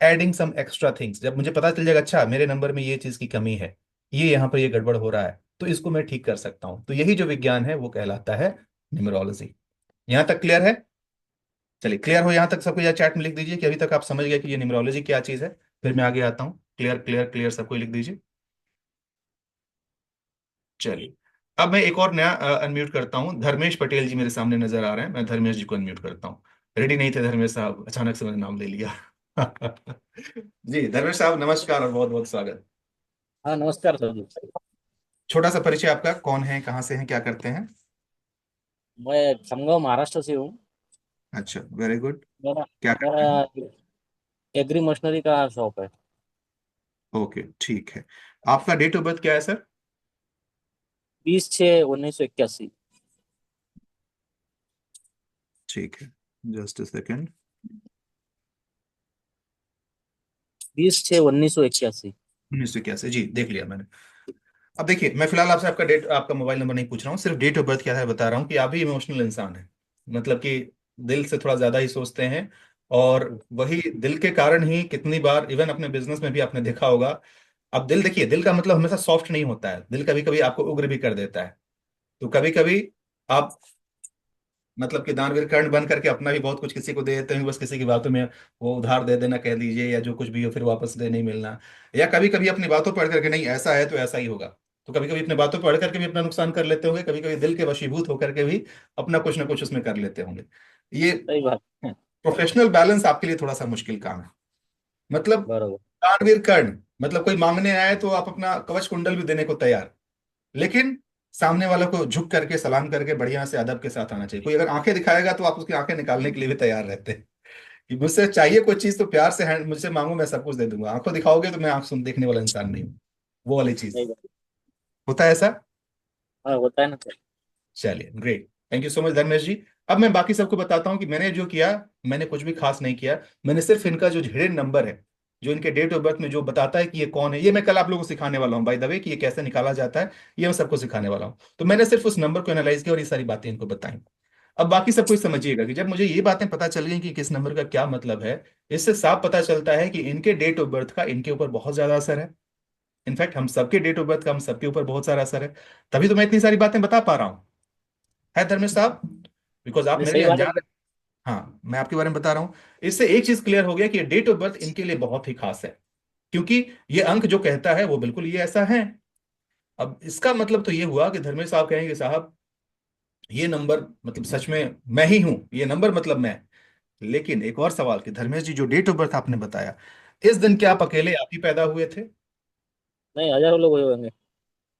adding some extra things। जब मुझे पता चल जाएगा अच्छा मेरे number में ये चीज की कमी है, ये यहाँ पर ये गड़बड़ हो रहा है, तो इसको मैं ठीक कर सकता हूँ। तो यही जो विज्ञान है वो कहलाता है न्यूमरोलॉजी। यहाँ तक क्लियर है? चलिए, क्लियर हो यहाँ तक सबको, या चैट में लिख दीजिए कि अभी तक आप समझ गए कि ये न्यूमरोलॉजी क्या चीज है। फिर मैं आगे आता हूँ। क्लियर क्लियर क्लियर सबको लिख दीजिए। चलिए, अब मैं एक और नया अनम्यूट करता हूँ। धर्मेश पटेल जी मेरे सामने नजर आ रहे हैं, मैं धर्मेश जी को अनम्यूट करता हूँ। रेडी नहीं थे धर्मेश साहब, अचानक से मैंने नाम ले लिया। जी धर्मेश साहब, नमस्कार और बहुत बहुत स्वागत। हाँ, नमस्कार सर जी। छोटा सा परिचय आपका, कौन है, कहाँ से हैं, क्या करते हैं? मैं खमगांव महाराष्ट्र से हूँ। अच्छा, वेरी गुड। मेरा क्या करते हैं? मेरा एग्री मशीनरी का शॉप है। ओके, ठीक है। आपका डेट ऑफ बर्थ क्या है सर? 20/6/1981। ठीक है, जस्ट अ सेकंड। 20/6/1981। 1981, जी देख लिया मैंने। अब देखिए, मैं फिलहाल आपसे आपका मोबाइल नंबर नहीं पूछ रहा हूँ, सिर्फ डेट ऑफ बर्थ क्या है बता रहा हूँ कि आप भी इमोशनल इंसान हैं। मतलब कि दिल से थोड़ा ज्यादा ही सोचते हैं। और वही दिल के कारण ही कितनी बार इवन अपने बिजनेस में भी आपने देखा होगा। अब दिल, देखिए, दिल का मतलब हमेशा सॉफ्ट नहीं होता है, दिल कभी कभी आपको उग्र भी कर देता है। तो कभी कभी आप, मतलब कि दानवीर कर्ण बन करके अपना भी बहुत कुछ किसी को दे देते हैं, बस किसी की बातों में वो उधार दे देना कह दीजिए, या जो कुछ भी हो फिर वापस दे नहीं मिलना। या कभी कभी अपनी बातों पढ़ करके, नहीं ऐसा है तो ऐसा ही होगा। तो कभी कभी अपनी बातों पढ़ करके भी अपना नुकसान कर लेते होंगे, कभी कभी दिल के वशीभूत होकर के भी अपना कुछ ना कुछ उसमें कर लेते होंगे। ये सही बात है। प्रोफेशनल बैलेंस आपके लिए थोड़ा सा मुश्किल काम है। मतलब बरोबर। दानवीर कर्ण, मतलब कोई मांगने आए तो आप अपना कवच कुंडल भी देने को तैयार, लेकिन सामने वालों को झुक करके सलाम करके बढ़िया से अदब के साथ आना चाहिए। कोई अगर आंखें दिखाएगा तो आप उसकी आंखें निकालने के लिए भी तैयार रहते हैं कि मुझसे चाहिए कोई चीज तो प्यार से मुझसे मांगो, मैं सब कुछ दे दूंगा। आंखों दिखाओगे तो मैं आंख सुन देखने वाला इंसान नहीं हूँ। वो वाली चीज सही बात। होता है ऐसा। हाँ, होता है ना सर। चलिए, great, thank you so much Dharmesh ji. अब मैं बाकी सबको बताता हूँ कि मैंने जो किया, मैंने कुछ भी खास नहीं किया। मैंने सिर्फ इनका जो हिडन नंबर है, जो इनके डेट ऑफ बर्थ में जो बताता है कि ये कौन है, ये मैं कल आप लोगों को सिखाने वाला हूँ बाय द वे, कि ये कैसे निकाला जाता है। ये मैं सबको सिखाने वाला हूँ। तो मैंने सिर्फ उस नंबर को एनालाइज किया और ये सारी बातें इनको बताई। अब बाकी सब कुछ समझिएगा कि जब मुझे ये बातें पता चल गई कि किस नंबर का क्या मतलब है, इससे साफ पता चलता है कि इनके डेट ऑफ बर्थ का इनके ऊपर बहुत ज्यादा असर है। इनफैक्ट हम सबके डेट ऑफ बर्थ का हम सबके ऊपर बहुत सारा असर है। तभी तो मैं इतनी सारी बातें बता पा रहा हूँ, है धर्मेश साहब, बिकॉज आप नहीं, मेरे सही लिए बात है अनजान। एकदम। हाँ, मैं आपके बारे में बता रहा हूँ। इससे एक चीज क्लियर हो गया कि ये डेट ऑफ बर्थ इनके लिए बहुत ही खास है, क्योंकि ये अंक जो कहता है वो बिल्कुल ये ऐसा है। अब इसका मतलब तो ये हुआ कि धर्मेश साहब कहेंगे साहब ये नंबर मतलब सच में मैं ही हूं, ये नंबर मतलब मैं। लेकिन एक और सवाल कि धर्मेश जी, जो डेट ऑफ बर्थ आपने बताया, इस दिन क्या आप अकेले आप ही पैदा हुए थे? नहीं, हजारों लोग हुए होंगे।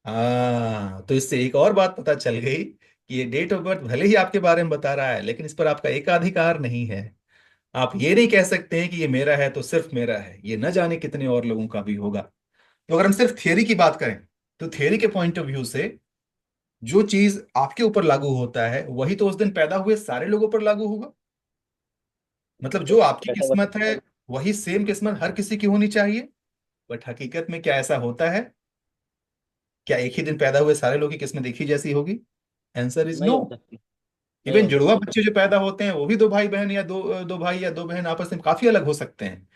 हाँ, तो इससे एक और बात पता चल गई कि ये डेट ऑफ बर्थ भले ही आपके बारे में बता रहा है, लेकिन इस पर आपका एकाधिकार नहीं है। आप ये नहीं कह सकते हैं कि ये मेरा है तो सिर्फ मेरा है, ये न जाने कितने और लोगों का भी होगा। तो अगर हम सिर्फ थियरी की बात करें, तो थियरी के पॉइंट ऑफ व्यू से जो चीज आपके ऊपर लागू होता है वही तो उस दिन पैदा हुए सारे लोगों पर लागू होगा। मतलब तो जो आपकी कैसे किस्मत है वही सेम किस्मत हर किसी की होनी चाहिए। बट हकीकत में क्या ऐसा होता है? क्या एक ही दिन पैदा हुए सारे लोगों की किस्मत एक ही जैसी होगी? आंसर इज नहीं नो। हो सकती। नहीं इवन हो जुड़वा सकती। बच्चे जो पैदा होते हैं वो भी दो भाई बहन या दो दो भाई या दो बहन आपस में काफी अलग हो सकते हैं।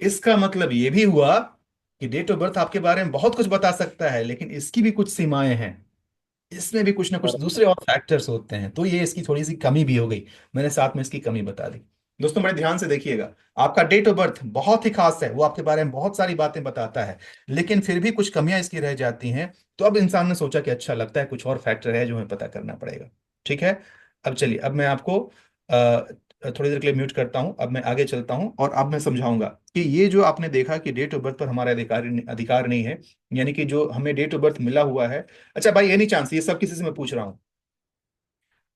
इसका मतलब ये भी हुआ कि डेट ऑफ बर्थ आपके बारे में बहुत कुछ बता सकता है, लेकिन इसकी भी कुछ सीमाएं हैं। इसमें भी कुछ ना कुछ बरोबर। दूसरे और फैक्टर्स होते हैं, तो ये इसकी थोड़ी सी कमी भी हो गई। मैंने साथ में इसकी कमी बता दी। दोस्तों बड़े ध्यान से देखिएगा, आपका डेट ऑफ बर्थ बहुत ही खास है, वो आपके बारे में बहुत सारी बातें बताता है, लेकिन फिर भी कुछ कमियां इसकी रह जाती हैं। तो अब इंसान ने सोचा कि अच्छा लगता है कुछ और फैक्टर है जो हमें पता करना पड़ेगा। ठीक है, अब चलिए, अब मैं आपको थोड़ी देर के लिए म्यूट करता हूं। अब मैं आगे चलता हूं और अब मैं समझाऊंगा कि ये जो आपने देखा कि डेट ऑफ बर्थ पर हमारा अधिकार अधिकार नहीं है, यानी कि जो हमें डेट ऑफ बर्थ मिला हुआ है। अच्छा भाई, एनी चांस, ये सब किसी से मैं पूछ रहा हूँ,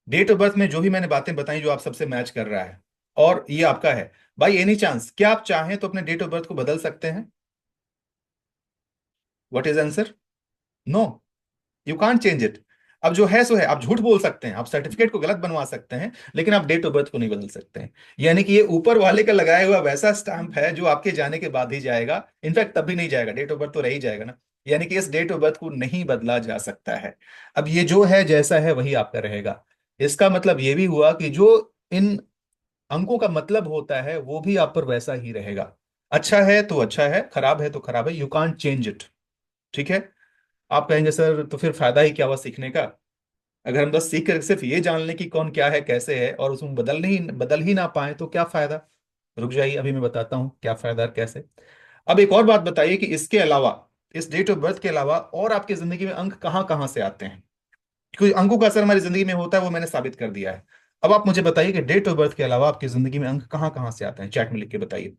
डेट ऑफ बर्थ में जो भी मैंने बातें बताई जो आप सबसे मैच कर रहा है और ये आपका है, भाई एनी चांस क्या आप चाहें तो अपने डेट ऑफ बर्थ को बदल सकते हैं? What is answer? No, you can't change it. अब जो है सो है, आप झूठ बोल सकते हैं, आप सर्टिफिकेट को गलत बनवा सकते हैं, लेकिन आप डेट ऑफ बर्थ को नहीं बदल सकते हैं। यानी कि ये ऊपर वाले का लगाया हुआ वैसा स्टैंप है जो आपके जाने के बाद ही जाएगा। इनफैक्ट तब भी नहीं जाएगा, डेट ऑफ बर्थ तो रह ही जाएगा ना। यानी कि इस डेट ऑफ बर्थ को नहीं बदला जा सकता है। अब ये जो है जैसा है वही आपका रहेगा। इसका मतलब ये भी हुआ कि जो इन अंकों का मतलब होता है वो भी आप पर वैसा ही रहेगा। अच्छा है तो अच्छा है, खराब है तो खराब है, यू कांट चेंज इट। ठीक है। आप कहेंगे सर तो फिर फायदा ही क्या हुआ सीखने का? अगर हम बस सीख कर सिर्फ ये जान लें कि कौन क्या है कैसे है और उसमें बदल ही ना पाए तो क्या फायदा? रुक जाइए, अभी मैं बताता हूँ क्या फायदा और कैसे। अब एक और बात बताइए कि इसके अलावा, इस डेट ऑफ बर्थ के अलावा और आपकी जिंदगी में अंक कहाँ कहाँ से आते हैं? क्योंकि अंकों का असर हमारी जिंदगी में होता है वो मैंने साबित कर दिया है। अब आप मुझे बताइए कि डेट ऑफ बर्थ के अलावा आपकी जिंदगी में अंक कहाँ कहाँ से आते हैं, चैट में लिख के बताइए।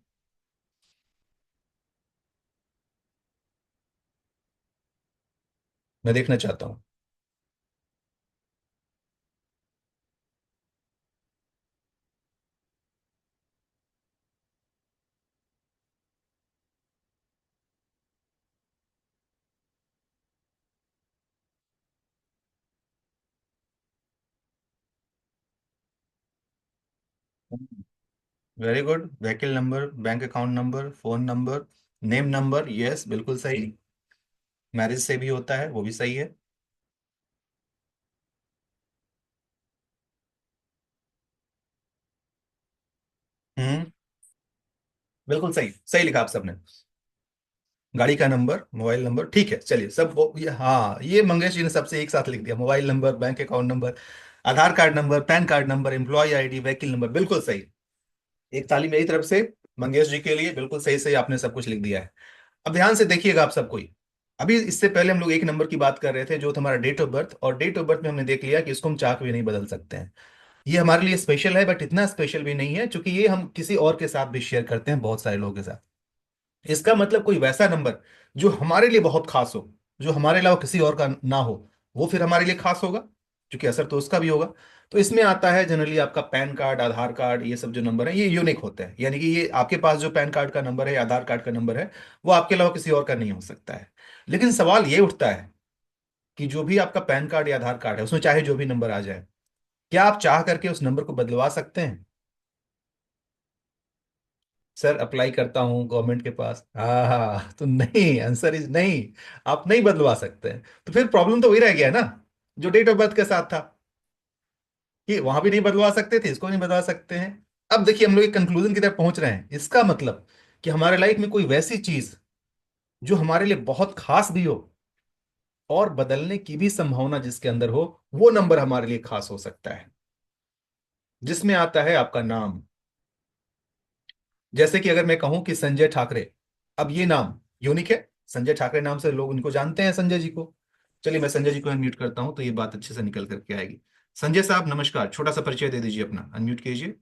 मैं देखना चाहता हूँ। Very good. Vehicle number, bank account number, phone number, name number, yes बिल्कुल सही। मैरिज से भी होता है, वो भी सही है। हम्म। बिल्कुल सही, सही लिखा आप सबने। गाड़ी का नंबर, मोबाइल नंबर, ठीक है चलिए सब ये, हाँ ये मंगेश जी ने सबसे एक साथ लिख दिया, mobile number, bank account number, Aadhaar card number, PAN card number, employee ID, vehicle number, बिल्कुल सही। एक ताली मेरी तरफ से मंगेश जी के लिए, बिल्कुल सही सही आपने सब कुछ लिख दिया है। अब ध्यान से देखिएगा आप सब कोई। अभी इससे पहले हम लोग एक नंबर की बात कर रहे थे जो था हमारा डेट ऑफ बर्थ, और डेट ऑफ बर्थ में हमने देख लिया कि इसको हम चाह के भी नहीं बदल सकते हैं। ये हमारे लिए स्पेशल है, बट इतना स्पेशल भी नहीं है क्योंकि ये हम किसी और के साथ भी शेयर करते हैं, बहुत सारे लोगों के साथ। इसका मतलब कोई वैसा नंबर जो हमारे लिए बहुत खास हो, जो हमारे अलावा किसी और का ना हो, वो फिर हमारे लिए खास होगा, क्योंकि असर तो उसका भी होगा। तो इसमें आता है जनरली आपका पैन कार्ड, आधार कार्ड, ये सब जो नंबर है ये यूनिक होते हैं, यानी कि ये आपके पास जो पैन कार्ड का नंबर है या आधार कार्ड का नंबर है वो आपके अलावा किसी और का नहीं हो सकता है। लेकिन सवाल ये उठता है कि जो भी आपका पैन कार्ड या आधार कार्ड है उसमें चाहे जो भी नंबर आ जाए, क्या आप चाह करके उस नंबर को बदलवा सकते हैं? सर अप्लाई करता हूं गवर्नमेंट के पास, हाँ हाँ, तो नहीं, आंसर इज नहीं। आप नहीं बदलवा सकते हैं। तो फिर प्रॉब्लम तो वही रह गया ना जो डेट ऑफ बर्थ के साथ था, कि वहां भी नहीं बदलवा सकते थे, इसको नहीं बदलवा सकते हैं। अब देखिए हम लोग एक कंक्लूजन की तरफ पहुंच रहे हैं, इसका मतलब कि हमारे लाइफ में कोई वैसी चीज जो हमारे लिए बहुत खास भी हो और बदलने की भी संभावना जिसके अंदर हो, वो नंबर हमारे लिए खास हो सकता है। जिसमें आता है आपका नाम। जैसे कि अगर मैं कहूं कि संजय ठाकरे, अब ये नाम यूनिक है, संजय ठाकरे नाम से लोग इनको जानते हैं, संजय जी को। चलिए मैं संजय जी को अनम्यूट करता हूं तो ये बात अच्छे से निकल करके आएगी। संजय साहब नमस्कार, छोटा सा परिचय दे दीजिए अपना, अनम्यूट कीजिए।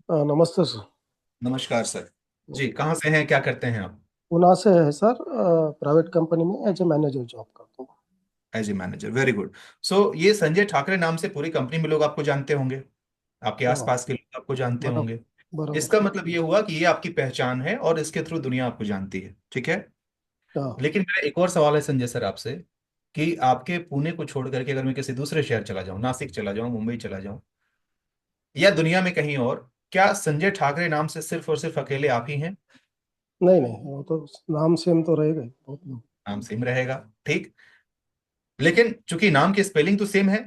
नमस्ते सर। नमस्कार सर। जी कहाँ से हैं, क्या करते हैं आप? पुणे से है सर। प्राइवेट कंपनी में एज ए मैनेजर जॉब करता हूँ। As a manager, very good. So ये संजय ठाकरे नाम से पूरी कंपनी में लोग आपको जानते होंगे, आपके हाँ, आसपास के लोग आपको जानते बराबर होंगे। बराबर। इसका मतलब ये हुआ कि ये आपकी पहचान है और इसके थ्रू दुनिया आपको जानती है, ठीक है। हाँ, लेकिन मेरा एक और सवाल है संजय सर आपसे, कि आपके पुणे को छोड़ करके अगर मैं किसी दूसरे शहर चला जाऊं, नासिक चला जाऊं, मुंबई चला जाऊं, या दुनिया में कहीं और, क्या संजय ठाकरे नाम से सिर्फ और सिर्फ अकेले आप ही हैं? नहीं नहीं, वो तो नाम सेम तो रहेगा ही, बहुत लोग। नाम सेम रहेगा, ठीक। लेकिन चूंकि नाम की स्पेलिंग तो सेम है,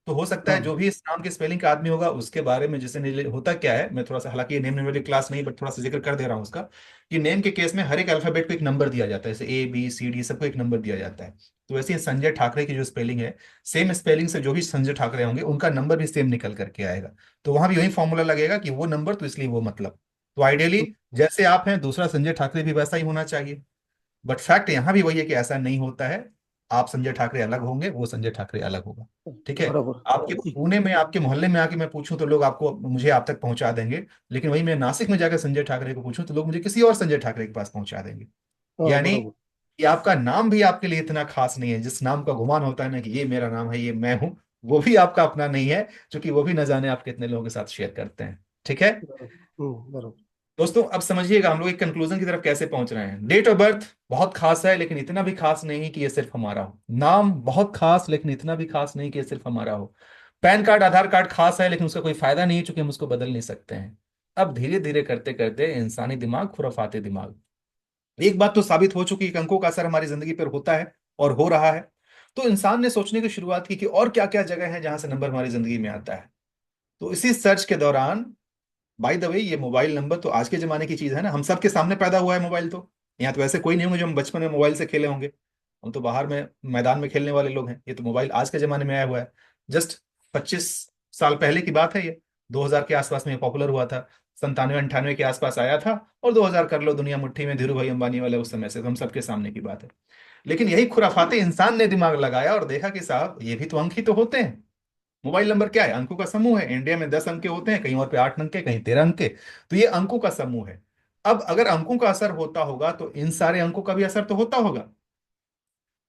तो हो सकता है जो हाँ भी इस नाम के स्पेलिंग का आदमी होगा उसके बारे में जिसे होता क्या है, मैं थोड़ा सा, हालांकि ये नेम वाली क्लास नहीं, बट थोड़ा सा जिक्र कर दे रहा हूँ उसका, कि नेम के केस में हर एक अल्फाबेट को एक नंबर दिया जाता है, जैसे ए बी सी डी सबको एक नंबर दिया जाता है। तो वैसे ही संजय ठाकरे की जो स्पेलिंग है, सेम स्पेलिंग से जो भी संजय ठाकरे होंगे उनका नंबर भी सेम निकल करके आएगा। तो वहां भी वही फॉर्मूला लगेगा कि वो नंबर तो इसलिए वो मतलब। तो आइडियली जैसे आप हैं दूसरा संजय ठाकरे भी वैसा ही होना चाहिए, बट फैक्ट यहां भी वही है कि ऐसा नहीं होता है। आप संजय ठाकरे अलग होंगे, वो संजय ठाकरे अलग होगा, ठीक है। बराबर। आपके पुणे में, आपके मोहल्ले में आके मैं पूछूं तो लोग आपको, मुझे आप तक पहुंचा देंगे। लेकिन वही मैं नासिक में जाकर संजय ठाकरे को पूछूं तो लोग मुझे किसी और संजय ठाकरे के पास पहुंचा देंगे। हाँ, यानी बराबर। कि आपका नाम भी आपके लिए इतना खास नहीं है, जिस नाम का गुमान होता है ना कि ये मेरा नाम है, ये मैं हूं, वो भी आपका अपना नहीं है, क्योंकि वो भी न जाने आप कितने लोगों के साथ शेयर करते हैं, ठीक है। बराबर। बराबर। दोस्तों अब समझिएगा हम लोग एक कंक्लूजन की तरफ कैसे पहुंच रहे हैं। डेट ऑफ बर्थ बहुत खास है, लेकिन इतना भी खास नहीं कि ये सिर्फ हमारा हो। नाम बहुत खास, लेकिन इतना भी खास नहीं कि ये सिर्फ हमारा हो। पैन कार्ड, आधार कार्ड खास है, लेकिन उसका कोई फायदा नहीं है क्योंकि हम उसको बदल नहीं सकते हैं। अब धीरे धीरे करते करते इंसानी दिमाग खुराफाते दिमाग, एक बात तो साबित हो चुकी है कि अंकों का असर हमारी जिंदगी पर होता है और हो रहा है। तो इंसान ने सोचने की शुरुआत की कि और क्या क्या जगह है जहां से नंबर हमारी जिंदगी में आता है। तो इसी सर्च के दौरान, बाय द वे ये मोबाइल नंबर तो आज के जमाने की चीज है ना, हम सबके सामने पैदा हुआ है मोबाइल तो। यहाँ तो ऐसे कोई नहीं होंगे जो हम बचपन में मोबाइल से खेले होंगे, हम तो बाहर में मैदान में खेलने वाले लोग हैं। ये तो मोबाइल आज के जमाने में आया हुआ है। जस्ट 25 साल पहले की बात है ये, 2000 के आसपास में ये पॉपुलर हुआ था, 97 98 के आसपास आया था, और 2000 कर लो दुनिया मुट्ठी में, धीरू भाई अंबानी वाले उस समय से, तो हम सबके सामने की बात है। लेकिन यही खुराफाते इंसान ने दिमाग लगाया और देखा कि साहब ये भी तो अंक ही तो होते हैं। मोबाइल नंबर क्या है? अंकों का समूह है। इंडिया में 10 अंक के होते हैं, कहीं और पे 8 अंक के, कहीं 13 अंक के। तो ये अंकों का समूह है। अब अगर अंकों का असर होता होगा तो इन सारे अंकों का भी असर तो होता होगा।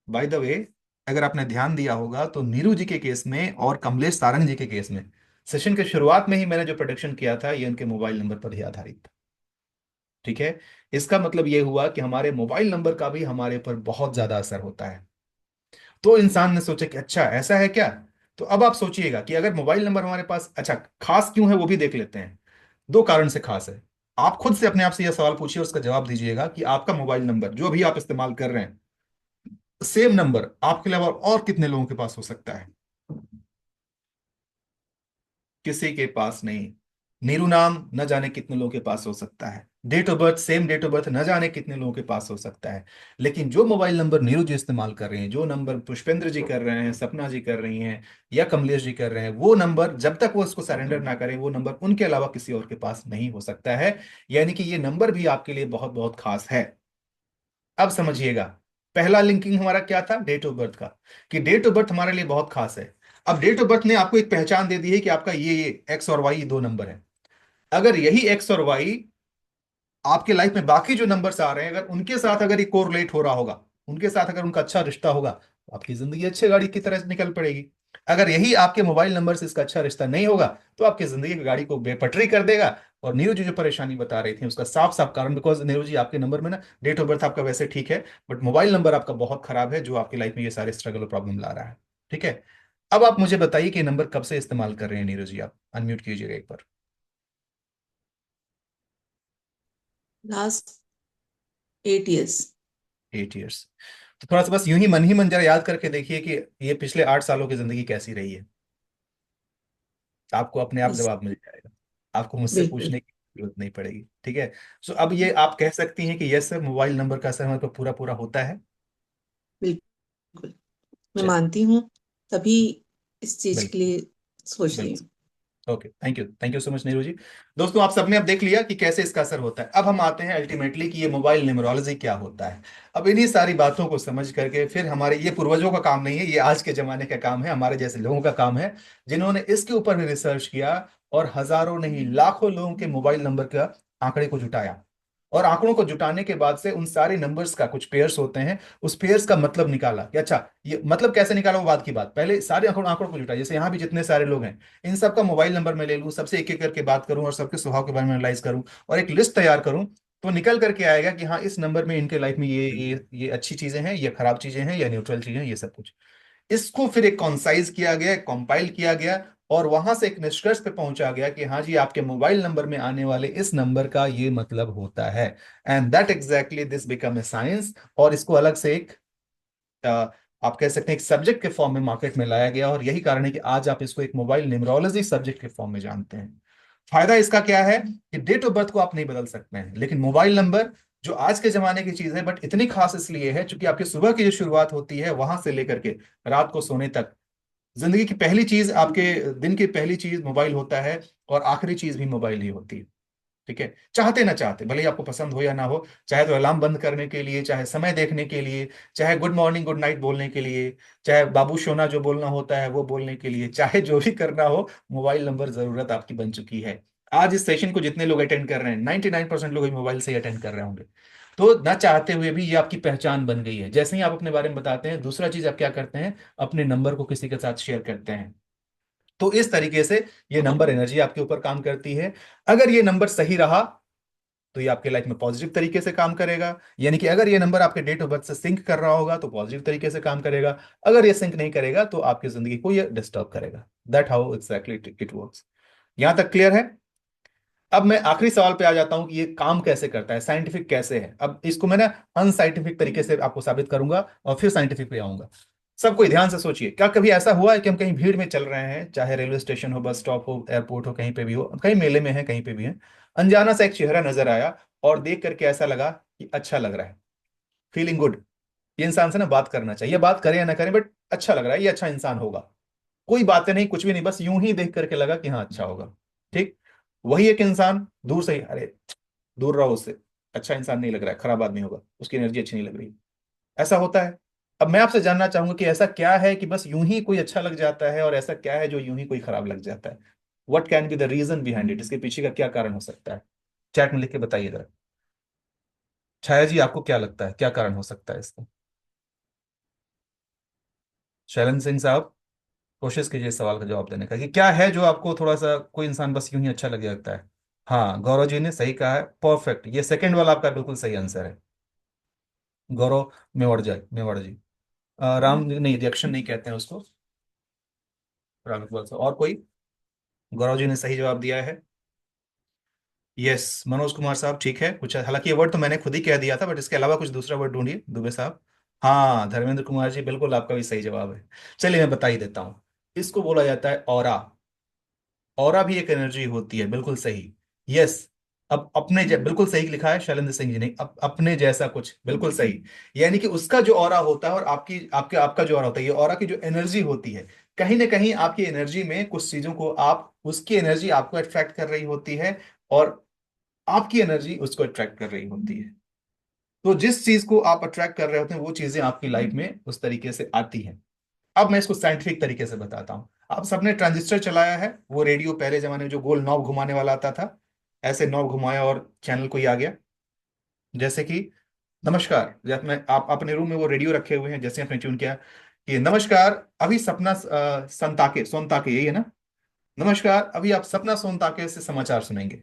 बाय द वे, अगर आपने ध्यान दिया होगा तो नीरू जी के केस में और कमलेश सारंग जी के केस में सेशन के शुरुआत में ही मैंने जो प्रोडिक्शन किया था ये उनके मोबाइल नंबर पर ही आधारित था। ठीक है। इसका मतलब ये हुआ कि हमारे मोबाइल नंबर का भी हमारे पर बहुत ज्यादा असर होता है। तो इंसान ने सोचा कि अच्छा ऐसा है क्या। तो अब आप सोचिएगा कि अगर मोबाइल नंबर हमारे पास, अच्छा खास क्यों है वो भी देख लेते हैं। दो कारण से खास है। आप खुद से अपने आप से यह सवाल पूछिए, उसका जवाब दीजिएगा कि आपका मोबाइल नंबर जो अभी आप इस्तेमाल कर रहे हैं, सेम नंबर आपके अलावा और कितने लोगों के पास हो सकता है। किसी के पास नहीं। नीरू नाम न जाने कितने लोगों के पास हो सकता है, date of birth same date of birth न जाने कितने लोगों के पास हो सकता है। लेकिन जो मोबाइल नंबर नीरू जी इस्तेमाल कर रहे हैं, जो नंबर पुष्पेंद्र जी कर रहे हैं, सपना जी कर रही हैं, या कमलेश जी कर रहे हैं, वो नंबर जब तक वो इसको सरेंडर ना करें वो नंबर उनके अलावा किसी और के पास नहीं हो सकता है। यानी कि ये नंबर भी आपके लिए बहुत बहुत खास है। अब समझिएगा, पहला लिंकिंग हमारा क्या था, डेट ऑफ बर्थ का, कि डेट ऑफ बर्थ हमारे लिए बहुत खास है। अब डेट ऑफ बर्थ ने आपको एक पहचान दे दी है कि आपका ये एक्स और वाई दो नंबर है। अगर यही एक्स और वाई आपके लाइफ में बाकी जो नंबर्स आ रहे हैं, अगर उनके साथ अगर ये कोरिलेट हो रहा होगा, उनके साथ अगर उनका अच्छा रिश्ता होगा, तो आपकी जिंदगी अच्छी गाड़ी की तरह निकल पड़ेगी। अगर यही आपके मोबाइल नंबर से इसका अच्छा रिश्ता नहीं होगा, तो आपकी जिंदगी की गाड़ी को बेपटरी कर देगा। और नीरू जी जो परेशानी बता रही थी उसका साफ साफ कारण, बिकॉज नीरू जी आपके नंबर में ना डेट ऑफ बर्थ आपका वैसे ठीक है, बट मोबाइल नंबर आपका बहुत खराब है जो आपकी लाइफ में ये सारे स्ट्रगल और प्रॉब्लम ला रहा है। ठीक है। अब आप मुझे बताइए कि ये नंबर कब से इस्तेमाल कर रहे हैं नीरू जी, आप अनम्यूट कीजिएगा एक बार। Last 8 years। 8 ईयर्स। तो थोड़ा सा बस यूं ही मन जरा याद करके देखिए कि ये पिछले 8 सालों की जिंदगी कैसी रही है। आपको अपने आप बस जवाब मिल जाएगा। आपको मुझसे बिल्कुल पूछने की जरूरत नहीं पड़ेगी। ठीक है। सो अब ये आप कह सकती हैं कि यस सर, मोबाइल नंबर का असर हमारे पर पूरा पूरा होता है। बिल्कुल मैं चलिए। मानती हूँ, तभी इस चीज के बिल्कुल। लिए सोच रही बिल्कुल। हूँ। Okay, thank you so much Neeru ji. दोस्तों आप सबने अब देख लिया कि कैसे इसका असर होता है। अब हम आते हैं अल्टीमेटली कि ये मोबाइल न्यूमरोलॉजी क्या होता है। अब इन्हीं सारी बातों को समझ करके फिर, हमारे ये पूर्वजों का काम नहीं है, ये आज के जमाने का काम है, हमारे जैसे लोगों का काम है जिन्होंने इसके ऊपर भी रिसर्च किया और हजारों नहीं लाखों लोगों के मोबाइल नंबर का आंकड़े को जुटाया। और आंकड़ों को जुटाने के बाद से उन सारे नंबर्स का कुछ पेयर्स होते हैं, उस पेयर्स का मतलब निकाला कि अच्छा ये मतलब कैसे निकाला, वो बात की बात। पहले सारे आंकड़ों आंकड़ों को जुटाया, जैसे यहाँ भी जितने सारे लोग हैं इन सबका मोबाइल नंबर मैं ले लूं, सबसे एक एक करके बात करूं और सबके स्वभाव के बारे में एनालाइज करूं और एक लिस्ट तैयार करूं, तो निकल करके आएगा कि हाँ इस नंबर में इनके लाइफ में ये अच्छी चीजें हैं, ये खराब चीजें हैं, या न्यूट्रल चीजें हैं, ये सब कुछ। इसको फिर एक कॉन्साइज किया गया, कंपाइल किया गया, और वहां से एक निष्कर्ष पे पहुंचा गया कि हाँ जी आपके मोबाइल नंबर में आने वाले इस नंबर का ये मतलब होता है। And that exactly this become a science. और इसको अलग से एक अ, आप कह सकते हैं एक सब्जेक्ट के फॉर्म में मार्केट में लाया गया, और यही कारण है कि आज आप इसको एक मोबाइल न्यूमरोलॉजी सब्जेक्ट के फॉर्म में जानते हैं। फायदा इसका क्या है कि डेट ऑफ बर्थ को आप नहीं बदल सकते हैं, लेकिन मोबाइल नंबर जो आज के जमाने की चीज है, बट इतनी खास इसलिए है क्योंकि आपकी सुबह की जो शुरुआत होती है वहां से लेकर के रात को सोने तक, जिंदगी की पहली चीज, आपके दिन की पहली चीज मोबाइल होता है, और आखिरी चीज भी मोबाइल ही होती है। ठीक है। चाहते ना चाहते, भले ही आपको पसंद हो या ना हो, चाहे तो अलार्म बंद करने के लिए, चाहे समय देखने के लिए, चाहे गुड मॉर्निंग गुड नाइट बोलने के लिए, चाहे बाबू सोना जो बोलना होता है वो बोलने के लिए, चाहे जो भी करना हो, मोबाइल नंबर जरूरत आपकी बन चुकी है। आज इस सेशन को जितने लोग अटेंड कर रहे हैं 99% लोग मोबाइल से ही अटेंड कर रहे होंगे। तो ना चाहते हुए भी ये आपकी पहचान बन गई है। जैसे ही आप अपने बारे में बताते हैं, दूसरा चीज आप क्या करते हैं, अपने नंबर को किसी के साथ शेयर करते हैं। तो इस तरीके से ये नंबर एनर्जी आपके ऊपर काम करती है। अगर ये नंबर सही रहा तो ये आपके लाइफ में पॉजिटिव तरीके से काम करेगा, यानी कि अगर ये नंबर आपके डेट ऑफ बर्थ से सिंक कर रहा होगा तो पॉजिटिव तरीके से काम करेगा। अगर ये सिंक नहीं करेगा तो आपकी जिंदगी को ये डिस्टर्ब करेगा। That how exactly it works. यहां तक क्लियर है। अब मैं आखिरी सवाल पे आ जाता हूं कि ये काम कैसे करता है, साइंटिफिक कैसे है। अब इसको मैं ना अनसाइंटिफिक तरीके से आपको साबित करूंगा और फिर साइंटिफिक पे आऊंगा। सब कोई ध्यान से सोचिए, क्या कभी ऐसा हुआ है कि हम कहीं भीड़ में चल रहे हैं, चाहे रेलवे स्टेशन हो, बस स्टॉप हो, एयरपोर्ट हो, कहीं पे भी हो, कहीं मेले में है, कहीं पे भी है, अनजाना सा एक चेहरा नजर आया और देख करके ऐसा लगा कि अच्छा लग रहा है, फीलिंग गुड, ये इंसान से ना बात करना चाहिए, बात करें या ना करें बट अच्छा लग रहा है, ये अच्छा इंसान होगा। कोई बातें नहीं, कुछ भी नहीं, बस यूं ही देख करके लगा कि हाँ अच्छा होगा। ठीक। वही एक इंसान दूर से ही, अरे दूर रहो उससे, अच्छा इंसान नहीं लग रहा है, खराब आदमी होगा, उसकी एनर्जी अच्छी नहीं लग रही, ऐसा होता है। अब मैं आपसे जानना चाहूंगा कि ऐसा क्या है कि बस यूं ही कोई अच्छा लग जाता है, और ऐसा क्या है जो यूं ही कोई खराब लग जाता है। What can be the reason behind it, इसके पीछे का क्या कारण हो सकता है। चैट में लिख के बताइए जरा। छाया जी आपको क्या लगता है क्या कारण हो सकता है इसका। शैलन सिंह साहब, कोशिश कीजिए इस सवाल का जवाब देने का कि क्या है जो आपको थोड़ा सा कोई इंसान बस यूं ही अच्छा लगे लगता है। हाँ, गौरव जी ने सही कहा है, परफेक्ट, ये सेकंड वाला आपका बिल्कुल सही आंसर है। गौरव मेवाड़ जी, मेवाड़ जी। राम जी नहीं, रिएक्शन नहीं कहते हैं उसको। राम इकबाल साहब, और कोई? गौरव जी ने सही जवाब दिया है। यस, मनोज कुमार साहब ठीक है, कुछ हालांकि ये वर्ड तो मैंने खुद ही कह दिया था, बट इसके अलावा कुछ दूसरा वर्ड ढूंढिए दुबे साहब। हाँ, धर्मेंद्र कुमार जी, बिल्कुल आपका भी सही जवाब है। चलिए मैं बता ही देता हूँ। इसको बोला जाता है ऑरा। ऑरा भी एक एनर्जी होती है, बिल्कुल सही। यस। अब बिल्कुल सही लिखा है शैलेंद्र सिंह जी ने, अपने जैसा कुछ, बिल्कुल सही। यानी कि उसका जो ऑरा होता है और आपकी आपके आपका जो ऑरा होता है, ये ऑरा की जो एनर्जी होती है, कहीं ना कहीं आपकी एनर्जी में कुछ चीजों को आप, उसकी एनर्जी आपको अट्रैक्ट कर रही होती है, और आपकी एनर्जी उसको अट्रैक्ट कर रही होती है। तो जिस चीज को आप अट्रैक्ट कर रहे होते हैं वो चीजें आपकी लाइफ में उस तरीके से आती हैं। अब मैं इसको साइंटिफिक तरीके से बताता हूं। आप सबने ट्रांजिस्टर चलाया है, वो रेडियो पहले जमाने में जो गोल नॉब घुमाने वाला आता था, ऐसे नॉब घुमाया और चैनल कोई आ गया। जैसे कि नमस्कार, जब मैं आप अपने रूम में वो रेडियो रखे हुए हैं, जैसे आपने ट्यून किया कि नमस्कार अभी सपना संताके सोनताके, यही है ना? नमस्कार अभी आप सपना सोनताके से समाचार सुनेंगे।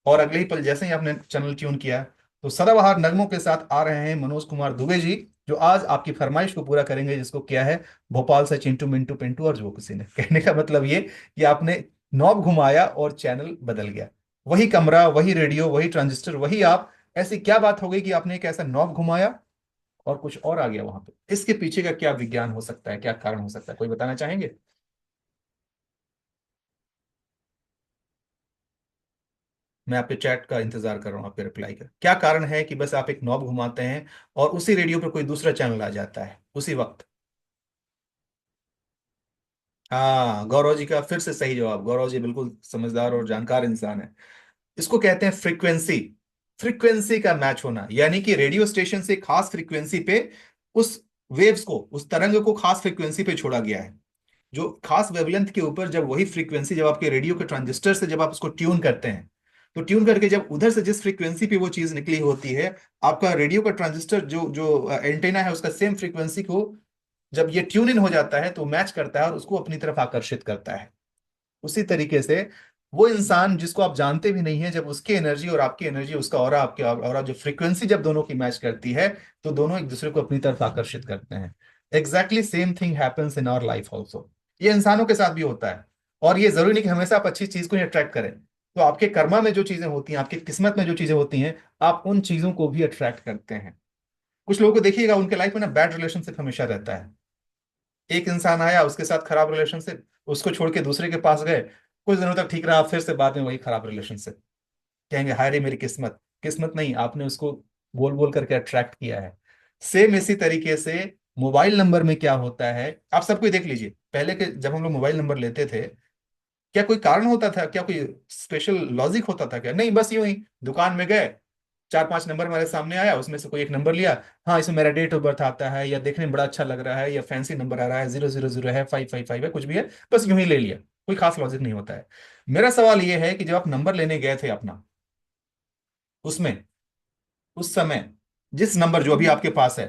और अगले ही पल जैसे ही आपने चैनल ट्यून किया, तो सदाबहार नगमों के साथ आ रहे हैं मनोज कुमार दुबे जी, जो आज आपकी फरमाइश को पूरा करेंगे, जिसको किया है भोपाल से चिंटू मिंटू पिंटू और जो किसी ने। कहने का मतलब ये कि आपने नॉब घुमाया और चैनल बदल गया। वही कमरा, वही रेडियो, वही ट्रांजिस्टर, वही आप। ऐसी क्या बात हो गई कि आपने एक ऐसा नॉब घुमाया और कुछ और आ गया वहां पे? इसके पीछे का क्या विज्ञान हो सकता है, क्या कारण हो सकता है, कोई बताना चाहेंगे? मैं आपके चैट का इंतजार कर रहा हूँ, आपके रिप्लाई का। क्या कारण है कि बस आप एक नॉब घुमाते हैं और उसी रेडियो पर कोई दूसरा चैनल आ जाता है उसी वक्त? हाँ, गौरव जी का फिर से सही जवाब। गौरव जी बिल्कुल समझदार और जानकार इंसान है। इसको कहते हैं फ्रीक्वेंसी। फ्रीक्वेंसी का मैच होना, यानी कि रेडियो स्टेशन से खास फ्रीक्वेंसी पे उस वेव्स को, उस तरंग को खास फ्रीक्वेंसी पे छोड़ा गया है। जो खास वेवलेंथ के ऊपर जब वही फ्रीक्वेंसी, जब आपके रेडियो के ट्रांजिस्टर से जब आप उसको ट्यून करते हैं, तो ट्यून करके जब उधर से जिस फ्रीक्वेंसी पे वो चीज निकली होती है, आपका रेडियो का ट्रांजिस्टर जो जो एंटेना है, उसका सेम फ्रीक्वेंसी को जब ये ट्यून इन हो जाता है तो मैच करता है और उसको अपनी तरफ आकर्षित करता है। उसी तरीके से वो इंसान जिसको आप जानते भी नहीं है, जब उसकी एनर्जी और आपकी एनर्जी, उसका ऑरा आपके ऑरा, जो फ्रीक्वेंसी जब दोनों की मैच करती है, तो दोनों एक दूसरे को अपनी तरफ आकर्षित करते हैं। Exactly same thing happens in our life also. ये इंसानों के साथ भी होता है। और ये जरूरी नहीं कि हमेशा आप अच्छी चीज को ही अट्रैक्ट करें। तो आपके कर्मा में जो चीजें होती हैं, आपकी किस्मत में जो चीजें होती हैं, आप उन चीजों को भी अट्रैक्ट करते हैं। कुछ लोगों को देखिएगा, उनके लाइफ में ना बैड रिलेशनशिप हमेशा रहता है। एक इंसान आया, उसके साथ खराब रिलेशनशिप, उसको छोड़ के दूसरे के पास गए, कुछ दिनों तक ठीक रहा, फिर से बाद में वही खराब रिलेशनशिप। कहेंगे हाय रे मेरी किस्मत। किस्मत नहीं, आपने उसको बोल बोल करके अट्रैक्ट किया है। सेम इसी तरीके से मोबाइल नंबर में क्या होता है, आप सबको ही देख लीजिए। पहले के जब हम लोग मोबाइल नंबर लेते थे, क्या कोई कारण होता था? क्या कोई स्पेशल लॉजिक होता था? क्या नहीं, बस यूं ही दुकान में गए, चार पांच नंबर हमारे सामने आया, उसमें से कोई एक नंबर लिया। हाँ, इसमें मेरा डेट ऑफ बर्थ आता है, या देखने में बड़ा अच्छा लग रहा है, या फैंसी नंबर आ रहा है, 000 है, 555 है, कुछ भी है, बस यूं ही ले लिया। कोई खास लॉजिक नहीं होता है। मेरा सवाल यह है कि जब आप नंबर लेने गए थे अपना, उसमें उस समय जिस नंबर जो अभी आपके पास है,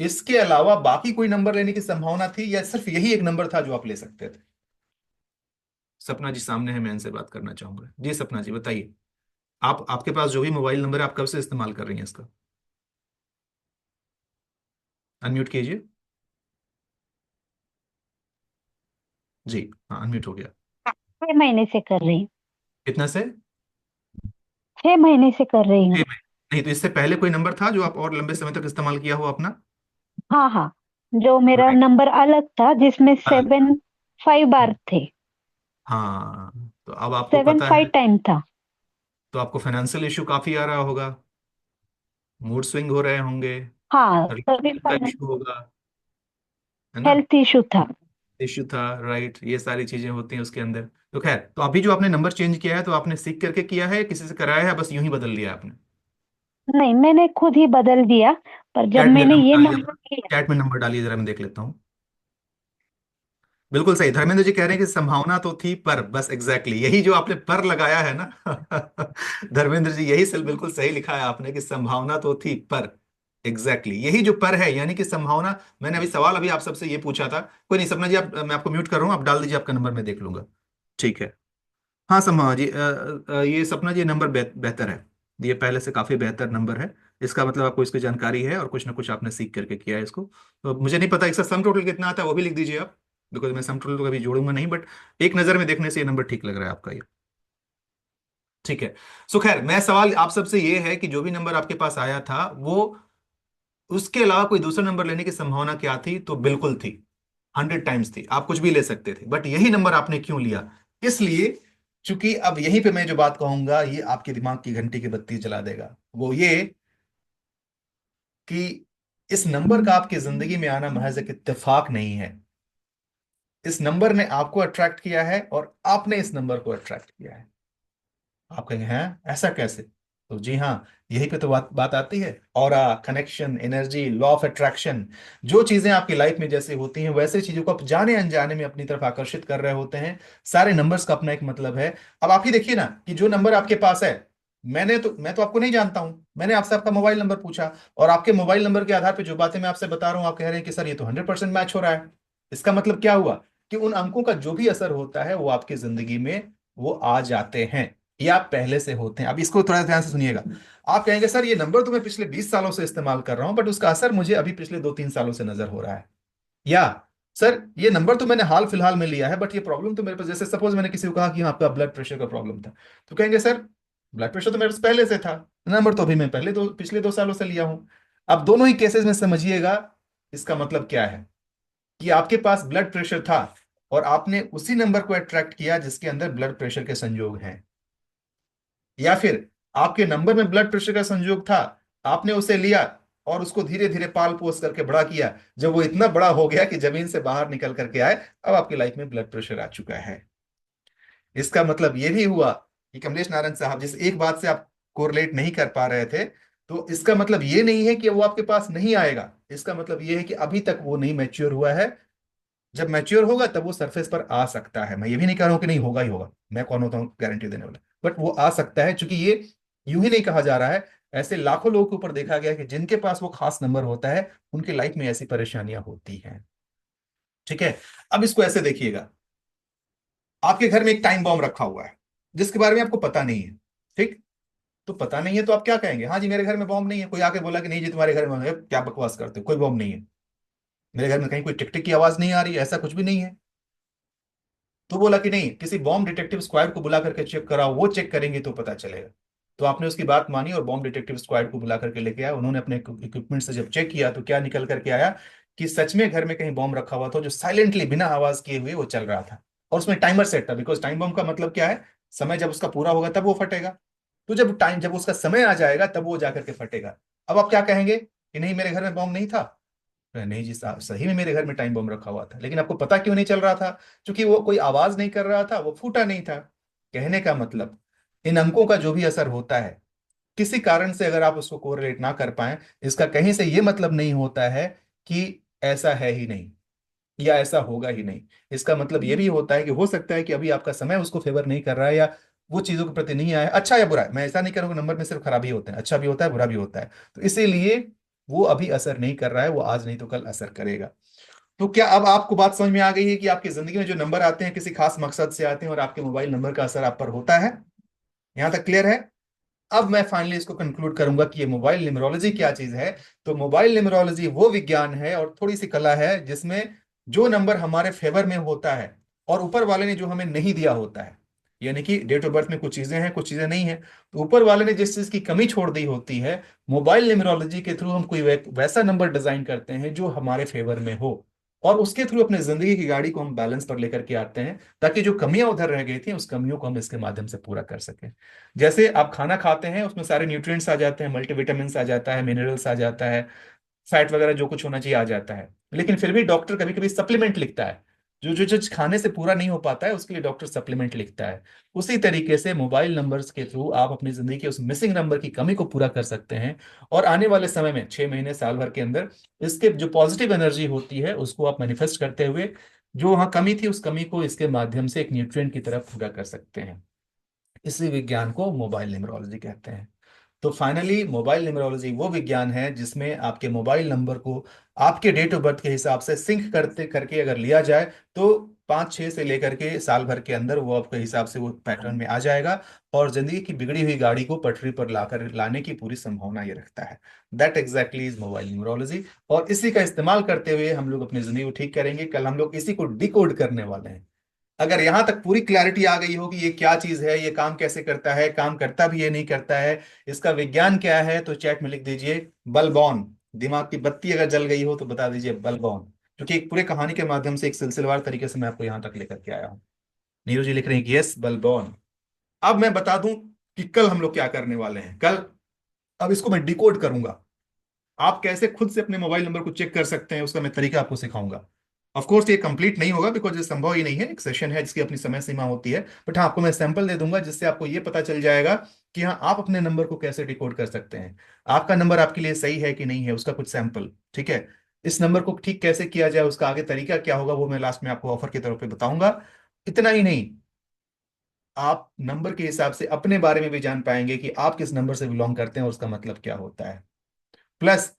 इसके अलावा बाकी कोई नंबर लेने की संभावना थी, या सिर्फ यही एक नंबर था जो आप ले सकते थे? सपना जी सामने है, मैं इनसे बात करना चाहूंगा। जी सपना जी बताइए, आप, आपके पास जो भी मोबाइल नंबर है, आप कब से इस्तेमाल कर रही हैं इसका? अनम्यूट कीजिए। जी हाँ, अनम्यूट हो गया। 6 महीने से कर रही हूँ। कितना से? 6 महीने से कर रही हूँ। नहीं, तो इससे पहले कोई नंबर था जो आप और लंबे समय तक इस्तेमाल किया हो अपना? हाँ हाँ, जो मेरा राइट। नंबर अलग था जिसमें 7 5 बार थे। हाँ, तो अब आपको सेवन पता फाइव है। टाइम था। तो आपको फाइनेंशियल इशू काफी आ रहा होगा, मूड स्विंग हो रहे होंगे, हाँ, तभी रिलेशनशिप का इशू होगा, है ना? हेल्थ इशू था। इशू था, राइट, ये सारी चीजें होती हैं उसके अंदर। तो खैर, तो अभी जो आपने नंबर चेंज किया है, तो आपने सीख करके किया है, किसी से कराया है, बस यूं ही बदल लिया आपने? नहीं, मैंने खुद ही बदल दिया। पर जब चैट में मैंने नंबर ये डालिए, नंबर लिया। चैट में नंबर डालिए जरा, मैं देख लेता हूँ। बिल्कुल सही, धर्मेंद्र जी कह रहे हैं कि संभावना तो थी पर, बस एग्जैक्टली यही जो आपने पर लगाया है ना धर्मेंद्र जी, यही बिल्कुल सही लिखा है आपने कि संभावना तो थी पर। एग्जैक्टली यही जो पर है, यानी कि संभावना। मैंने अभी सवाल अभी आप सबसे ये पूछा था। कोई नहीं सपना जी, आप, मैं आपको म्यूट कर रहा हूँ, आप डाल दीजिए, आपका नंबर मैं देख लूंगा। ठीक है। हाँ संभावना जी, ये सपना जी नंबर बेहतर है। ये पहले से काफी बेहतर नंबर है। इसका मतलब आपको इसकी जानकारी है और कुछ ना कुछ आपने सीख करके किया है इसको। तो मुझे नहीं पता इसका सम टोटल कितना आता है, वो भी लिख दीजिए आप, बिकॉज मैं सम टोटल तो कभी जोड़ूंगा नहीं, बट एक नजर में देखने से ये नंबर ठीक लग रहा है आपका ये। ठीक है। सो खैर, मैं सवाल आप सबसे ये है कि जो भी नंबर आपके पास आया था वो, उसके अलावा कोई दूसरा नंबर लेने की संभावना क्या थी? तो बिल्कुल थी, 100 टाइम्स थी। आप कुछ भी ले सकते थे, बट यही नंबर आपने क्यों लिया? इसलिए चूंकि अब यहीं पे मैं जो बात कहूंगा ये आपके दिमाग की घंटी की बत्ती जला देगा। वो ये कि इस नंबर का आपकी जिंदगी में आना महज एक इत्तेफाक नहीं है। इस नंबर ने आपको अट्रैक्ट किया है और आपने इस नंबर को अट्रैक्ट किया है। आप कहेंगे हैं ऐसा कैसे? तो जी हाँ, यही पे तो बात बात आती है। Aura, connection, energy, law of attraction. जो चीजें आपकी लाइफ में जैसे होती हैं वैसे चीजों को आप जाने अनजाने में अपनी तरफ आकर्षित कर रहे होते हैं। सारे नंबर्स का अपना एक मतलब है। अब आप ही देखिए ना कि जो नंबर आपके पास है, मैं तो आपको नहीं जानता हूं, मैंने आपसे आपका मोबाइल नंबर पूछा, और आपके मोबाइल नंबर के आधार पर जो बातें मैं आपसे बता रहा हूं, आप कह रहे हैं कि सर ये तो 100% मैच हो रहा है। इसका मतलब क्या हुआ कि उन अंकों का जो भी असर होता है वो आपकी जिंदगी में वो आ जाते हैं, या पहले से होते हैं। अब इसको थोड़ा ध्यान से सुनिएगा। आप कहेंगे सर ये नंबर तो मैं पिछले 20 सालों से इस्तेमाल कर रहा हूं, बट उसका असर मुझे अभी पिछले 2-3 सालों से नजर हो रहा है। या सर ये नंबर तो मैंने हाल फिलहाल में लिया है, बट ये प्रॉब्लम तो मेरे पास, जैसे सपोज मैंने किसी को कहा कि हाँ, आपका ब्लड प्रेशर का प्रॉब्लम था, तो कहेंगे सर ब्लड प्रेशर तो मेरे पास पहले से था, नंबर तो अभी मैं पिछले 2 सालों से लिया हूं। अब दोनों ही केसेस में समझिएगा इसका मतलब क्या है, कि आपके पास ब्लड प्रेशर था और आपने उसी नंबर को अट्रैक्ट किया जिसके अंदर ब्लड प्रेशर के संयोग हैं। या फिर आपके नंबर में ब्लड प्रेशर का संयोग था, आपने उसे लिया और उसको धीरे धीरे पाल पोस करके बड़ा किया, जब वो इतना बड़ा हो गया कि जमीन से बाहर निकल करके आए, अब आपकी लाइफ में ब्लड प्रेशर आ चुका है। इसका मतलब ये भी हुआ कि कमलेश नारायण साहब, जिस एक बात से आप कोरिलेट नहीं कर पा रहे थे, तो इसका मतलब ये नहीं है कि वो आपके पास नहीं आएगा। इसका मतलब ये है कि अभी तक वो नहीं मैच्योर हुआ है। जब मैच्योर होगा तब वो सरफेस पर आ सकता है। मैं ये भी नहीं कह रहा हूं कि नहीं होगा ही होगा, मैं कौन होता हूं गारंटी देने वाला, बट वो आ सकता है। क्योंकि ये यूं ही नहीं कहा जा रहा है, ऐसे लाखों लोगों के ऊपर देखा गया है कि जिनके पास वो खास नंबर होता है उनकी लाइफ में ऐसी परेशानियां होती हैं। ठीक है। अब इसको ऐसे देखिएगा, आपके घर में एक टाइम बॉम्ब रखा हुआ है जिसके बारे में आपको पता नहीं है। ठीक। तो पता नहीं है तो आप क्या कहेंगे? हाँ जी मेरे घर में बॉम्ब नहीं है। कोई आके बोला कि नहीं जी तुम्हारे घर में है, क्या बकवास करते हो, कोई बॉम्ब नहीं है, मेरे घर में कहीं कोई टिक टिक की आवाज नहीं आ रही है, ऐसा कुछ भी नहीं है। तो बोला कि नहीं, किसी बॉम्ब डिटेक्टिव स्क्वाड को बुला करके चेक कराओ, वो चेक करेंगे तो पता चलेगा। तो आपने उसकी बात मानी और बॉम्ब डिटेक्टिव स्क्वाड को बुला करके लेके आया। उन्होंने अपने इक्विपमेंट से जब चेक किया तो क्या निकल करके आया कि सच में घर में कहीं बॉम्ब रखा हुआ था जो साइलेंटली बिना आवाज किए हुए वो चल रहा था, और उसमें टाइमर सेट था। बिकॉज टाइम बॉम्ब का मतलब क्या है, समय जब उसका पूरा होगा तब वो फटेगा। तो जब उसका समय आ जाएगा तब वो जाकर के फटेगा। अब आप क्या कहेंगे कि नहीं मेरे घर में बॉम्ब नहीं था? नहीं जी सही में मेरे घर में टाइम बम रखा हुआ था, लेकिन आपको पता क्यों नहीं चल रहा था? क्योंकि वो कोई आवाज नहीं कर रहा था, वो फूटा नहीं था। कहने का मतलब, इन अंकों का जो भी असर होता है, किसी कारण से अगर आप उसको कोरिलेट ना कर पाए, इसका कहीं से ये मतलब नहीं होता है कि ऐसा है ही नहीं या ऐसा होगा ही नहीं। इसका मतलब ये भी होता है कि हो सकता है कि अभी आपका समय उसको फेवर नहीं कर रहा है, या वो चीजों के प्रति नहीं आया। अच्छा या बुरा है, मैं ऐसा नहीं करूंगा, नंबर में सिर्फ खराबी होते हैं, अच्छा भी होता है बुरा भी होता है। तो इसीलिए वो अभी असर नहीं कर रहा है, वो आज नहीं तो कल असर करेगा। तो क्या अब आपको बात समझ में आ गई है कि आपकी जिंदगी में जो नंबर आते हैं किसी खास मकसद से आते हैं और आपके मोबाइल नंबर का असर आप पर होता है? यहां तक क्लियर है? अब मैं फाइनली इसको कंक्लूड करूंगा कि ये मोबाइल न्यूमरोलॉजी क्या चीज है। तो मोबाइल न्यूमरोलॉजी वो विज्ञान है और थोड़ी सी कला है जिसमें जो नंबर हमारे फेवर में होता है और ऊपर वाले ने जो हमें नहीं दिया होता है, यानी कि डेट ऑफ बर्थ में कुछ चीजें हैं कुछ चीजें नहीं है, तो ऊपर वाले ने जिस चीज की कमी छोड़ दी होती है, मोबाइल न्यूमरोलॉजी के थ्रू हम कोई वैसा नंबर डिजाइन करते हैं जो हमारे फेवर में हो, और उसके थ्रू अपने जिंदगी की गाड़ी को हम बैलेंस पर लेकर के आते हैं, ताकि जो कमियां उधर रह गई थी उस कमियों को हम इसके माध्यम से पूरा कर सकें। जैसे आप खाना खाते हैं उसमें सारे न्यूट्रिएंट्स आ जाते हैं, मल्टीविटामिन्स आ जाता है, मिनरल्स आ जाता है, फैट वगैरह जो कुछ होना चाहिए आ जाता है, लेकिन फिर भी डॉक्टर कभी कभी सप्लीमेंट लिखता है। जो जो चीज खाने से पूरा नहीं हो पाता है उसके लिए डॉक्टर सप्लीमेंट लिखता है। उसी तरीके से मोबाइल नंबर्स के थ्रू आप अपनी जिंदगी के उस मिसिंग नंबर की कमी को पूरा कर सकते हैं, और आने वाले समय में 6 महीने साल भर के अंदर इसके जो पॉजिटिव एनर्जी होती है उसको आप मैनिफेस्ट करते हुए जो वहां कमी थी उस कमी को इसके माध्यम से एक न्यूट्रिएंट की तरफ पूरा कर सकते हैं। इसी विज्ञान को मोबाइल न्यूमरोलॉजी कहते हैं। तो फाइनली मोबाइल न्यूमरोलॉजी वो विज्ञान है जिसमें आपके मोबाइल नंबर को आपके डेट ऑफ बर्थ के हिसाब से सिंक करते करके अगर लिया जाए तो 5-6 से लेकर के साल भर के अंदर वो आपके हिसाब से वो पैटर्न में आ जाएगा और जिंदगी की बिगड़ी हुई गाड़ी को पटरी पर लाकर लाने की पूरी संभावना ये रखता है। That exactly is mobile numerology. और इसी का इस्तेमाल करते हुए हम लोग अपनी जिंदगी को ठीक करेंगे। कल हम लोग इसी को डिकोड करने वाले हैं। अगर यहां तक पूरी क्लैरिटी आ गई हो कि ये क्या चीज है, ये काम कैसे करता है, काम करता भी ये नहीं करता है, इसका विज्ञान क्या है, तो चैट में लिख दीजिए बल्ब ऑन। दिमाग की बत्ती अगर जल गई हो तो बता दीजिए बल्ब ऑन। क्योंकि एक पूरे कहानी के माध्यम से एक सिलसिलेवार तरीके से मैं आपको यहां तक लेकर के आया हूं। नीरू जी लिख रहे हैं कि यस बल्ब ऑन। अब मैं बता दूं कि कल हम लोग क्या करने वाले हैं। कल अब इसको मैं डिकोड करूंगा। आप कैसे खुद से अपने मोबाइल नंबर को चेक कर सकते हैं उसका मैं तरीका आपको सिखाऊंगा। ऑफ कोर्स ये कंप्लीट नहीं होगा बिकॉज ये संभव ही नहीं है, एक सेशन है जिसकी अपनी समय सीमा होती है। बट हाँ, आपको मैं सैंपल दे दूंगा जिससे आपको ये पता चल जाएगा कि हाँ आप अपने नंबर को कैसे डिकोड कर सकते हैं। आपका नंबर आपके लिए सही है कि नहीं है उसका कुछ सैंपल, ठीक है। इस नंबर को ठीक कैसे किया जाए, उसका आगे तरीका क्या होगा, वो मैं लास्ट में आपको ऑफर के तौर पे बताऊंगा। इतना ही नहीं, आप नंबर के हिसाब से अपने बारे में भी जान पाएंगे कि आप किस नंबर से बिलोंग करते हैं और उसका मतलब क्या होता है। प्लस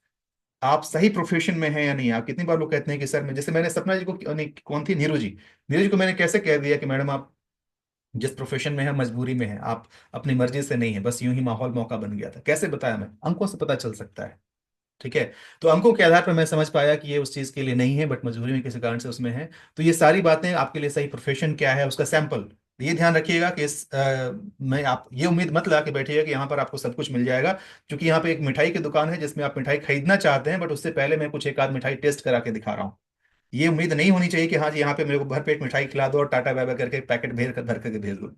आप सही प्रोफेशन में हैं या नहीं। आप कितनी बार लोग कहते हैं कि सर मैं, जैसे मैंने सपना जी को, नहीं कौन थी, नीरू जी, नीरू जी को मैंने कैसे कह दिया कि मैडम आप जिस प्रोफेशन में है मजबूरी में है, आप अपनी मर्जी से नहीं है, बस यूं ही माहौल मौका बन गया था। कैसे बताया? मैं अंकों से पता चल सकता है, ठीक है। तो अंकों के आधार पर मैं समझ पाया कि ये उस चीज के लिए नहीं है बट मजबूरी में किसी कारण से उसमें है। तो ये सारी बातें आपके लिए सही प्रोफेशन क्या है उसका सैंपल। ये ध्यान रखिएगा कि मैं आप ये उम्मीद मत लगा के बैठिएगा कि यहाँ पर आपको सब कुछ मिल जाएगा। क्योंकि यहाँ पे एक मिठाई की दुकान है जिसमें आप मिठाई खरीदना चाहते हैं, बट उससे पहले मैं कुछ एक आध मिठाई टेस्ट करा के दिखा रहा हूँ। ये उम्मीद नहीं होनी चाहिए कि हाँ जी यहाँ पे मेरे को भरपेट मिठाई खिला दो और टाटा बाय बाय करके पैकेट भेज कर भर करके भेज दो।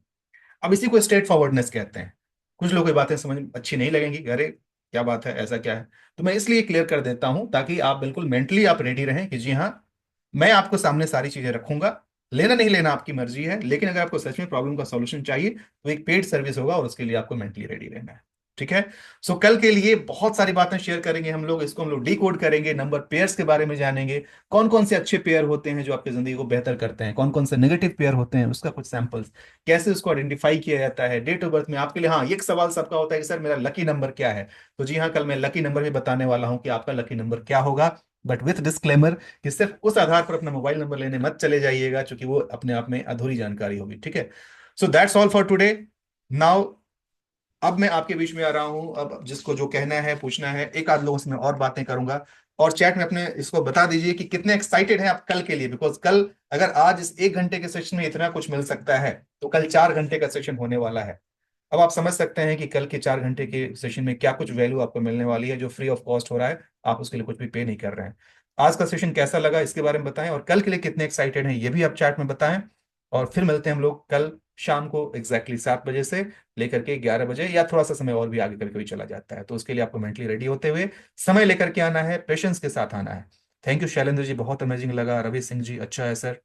अब इसी को स्ट्रेट फॉरवर्डनेस कहते हैं। कुछ लोगों की बातें समझ अच्छी नहीं लगेंगी, अरे क्या बात है, ऐसा क्या है। तो मैं इसलिए क्लियर कर देता हूं ताकि आप बिल्कुल मेंटली आप रेडी रहें कि जी हाँ, मैं आपको सामने सारी चीजें रखूंगा। लेना नहीं लेना आपकी मर्जी है, लेकिन अगर आपको सच में प्रॉब्लम का सॉल्यूशन चाहिए तो एक पेड सर्विस होगा और उसके लिए आपको मेंटली रेडी रहना है, ठीक है। सो कल के लिए बहुत सारी बातें शेयर करेंगे हम लोग। इसको हम लोग डिकोड करेंगे, नंबर पेयर्स के बारे में जानेंगे, कौन कौन से अच्छे पेयर होते हैं जो आपकी जिंदगी को बेहतर करते हैं, कौन कौन से नेगेटिव पेयर होते हैं उसका कुछ सैंपल्स, कैसे उसको आइडेंटिफाई किया जाता है डेट ऑफ बर्थ में आपके लिए। हाँ, एक सवाल सबका होता है कि सर मेरा लकी नंबर क्या है। तो जी हाँ, कल मैं लकी नंबर भी बताने वाला हूं कि आपका लकी नंबर क्या होगा। बट विथ डिस्क्लेमर कि सिर्फ उस आधार पर अपना मोबाइल नंबर लेने मत चले जाइएगा क्योंकि वो अपने आप में अधूरी जानकारी होगी, ठीक है। सो that's all for today. Now अब मैं आपके बीच में आ रहा हूं। अब जिसको जो कहना है पूछना है, एक आध लोगों से मैं और बातें करूंगा। और चैट में अपने इसको बता दीजिए कि कितने एक्साइटेड हैं आप कल के लिए। बिकॉज कल अगर आज इस 1 घंटे के सेशन में इतना कुछ मिल सकता है तो कल 4 घंटे का सेशन होने वाला है। अब आप समझ सकते हैं कि कल के 4 घंटे के सेशन में क्या कुछ वैल्यू आपको मिलने वाली है जो फ्री ऑफ कॉस्ट हो रहा है। आप उसके लिए कुछ भी पे नहीं कर रहे हैं। आज का सेशन कैसा लगा इसके बारे में बताएं और कल के लिए कितने एक्साइटेड हैं ये भी आप चैट में बताएं। और फिर मिलते हैं हम लोग कल शाम को एग्जैक्टली 7 बजे से लेकर के 11 बजे, या थोड़ा सा समय और भी आगे करके भी चला जाता है। तो उसके लिए आपको मेंटली रेडी होते हुए समय लेकर के आना है, पेशेंस के साथ आना है। थैंक यू शैलेंद्र जी, बहुत अमेजिंग लगा। रवि सिंह जी, अच्छा है सर।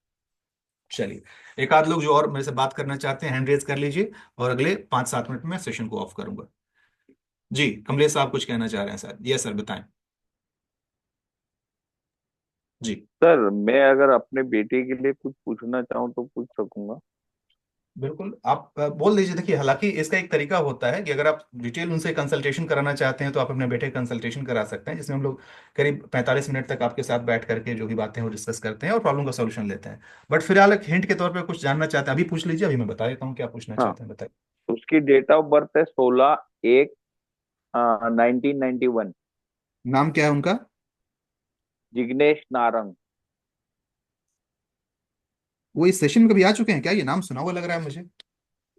चलिए, एक आध लोग जो और मेरे से बात करना चाहते हैं हैंड रेज कर लीजिए और अगले 5-7 मिनट में सेशन को ऑफ करूंगा। जी कमलेश साहब कुछ कहना चाह रहे हैं सर? यस सर, बताएं जी। सर मैं अगर अपने बेटे के लिए कुछ पूछना चाहूँ तो पूछ सकूंगा? बिल्कुल, आप बोल दीजिए। देखिए, हालांकि इसका एक तरीका होता है कि अगर आप डिटेल उनसे कंसल्टेशन कराना चाहते हैं तो आप अपने बेटे कंसल्टेशन करा सकते हैं, जिसमें हम लोग करीब 45 मिनट तक आपके साथ बैठ करके जो भी बातें हैं वो डिस्कस करते हैं और प्रॉब्लम का सॉल्यूशन लेते हैं। बट फिलहाल एक हिंट के तौर पे कुछ जानना चाहते हैं, अभी पूछ लीजिए, अभी मैं बता देता हूँ क्या पूछना हाँ, चाहते हैं, बताइए। उसकी डेट ऑफ बर्थ है 16/1/1991। नाम क्या है उनका? जिग्नेश नारंग। वो इस सेशन में कभी आ चुके हैं क्या? ये नाम सुना हुआ लग रहा है मुझे।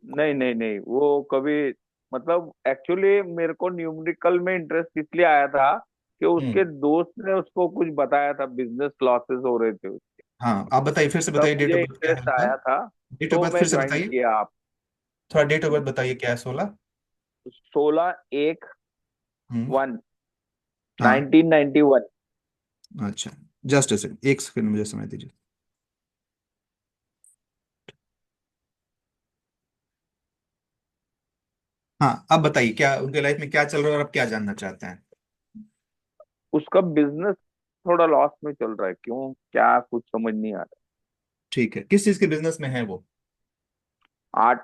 नहीं नहीं नहीं, वो कभी, मतलब एक्चुअली मेरे को न्यूमेरिकल में इंटरेस्ट इसलिए आया था कि उसके हम्म। दोस्त ने उसको कुछ बताया था, बिजनेस लॉसेस हो रहे थे उसके। हाँ, आप बताइए, फिर से तब बताइए डेट ऑफ मुझे बर्थ क्या है इंटरेस्ट उनका। आया था, डेट ऑफ तो बर्थ मैं फिर से ज्वाइन बताइए, किया। आप थोड़ा डेट ऑफ बर्थ बताइए क्या है। 16। 16/1/1991। हम्म। हाँ, अच्छा, जस्ट एक सेकंड मुझे समय दीजिए। हाँ, अब बताइए क्या उनके लाइफ में क्या चल रहा है और आप क्या जानना चाहते हैं। उसका बिजनेस थोड़ा लॉस में चल रहा है, क्यों क्या कुछ समझ नहीं आ ठीक है, किस चीज के बिजनेस में है वो? रहा। आर्ट,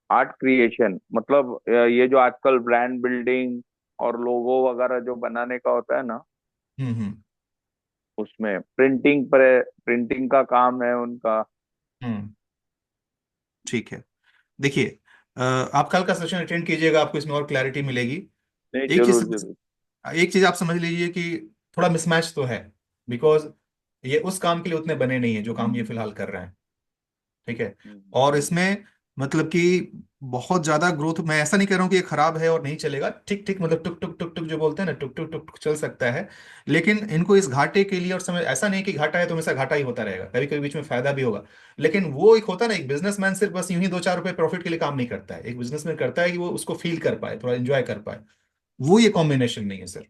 आर्ट क्रिएशन, मतलब ये जो आजकल ब्रांड बिल्डिंग और लोगो वगैरह जो बनाने का होता है ना, हम्म। उसमें प्रिंटिंग पर, प्रिंटिंग का काम है उनका। हम्म। ठीक है। देखिए, आप कल का सेशन अटेंड कीजिएगा, आपको इसमें और क्लैरिटी मिलेगी। नहीं, एक चीज जरूर समझ जरूर। एक चीज आप समझ लीजिए कि थोड़ा मिसमैच तो है, बिकॉज ये उस काम के लिए उतने बने नहीं है जो काम ये फिलहाल कर रहे हैं। ठीक है। और इसमें मतलब कि बहुत ज्यादा ग्रोथ, मैं ऐसा नहीं कह रहा हूँ कि ये खराब है और नहीं चलेगा, ठीक ठीक, मतलब टुक टुक टुक टुक जो बोलते हैं ना, टुक टुक टुक टुक चल सकता है। लेकिन इनको इस घाटे के लिए, और समय ऐसा नहीं कि घाटा है तो हमेशा घाटा ही होता रहेगा, कभी कभी बीच में फायदा भी होगा। लेकिन वो एक होता है ना, एक बिजनेसमैन सिर्फ बस यूं ही 2-4 रुपए प्रॉफिट के लिए काम नहीं करता है, एक बिजनेसमैन करता है कि वो उसको फील कर पाए, थोड़ा एंजॉय कर पाए। वो ये कॉम्बिनेशन नहीं है सर।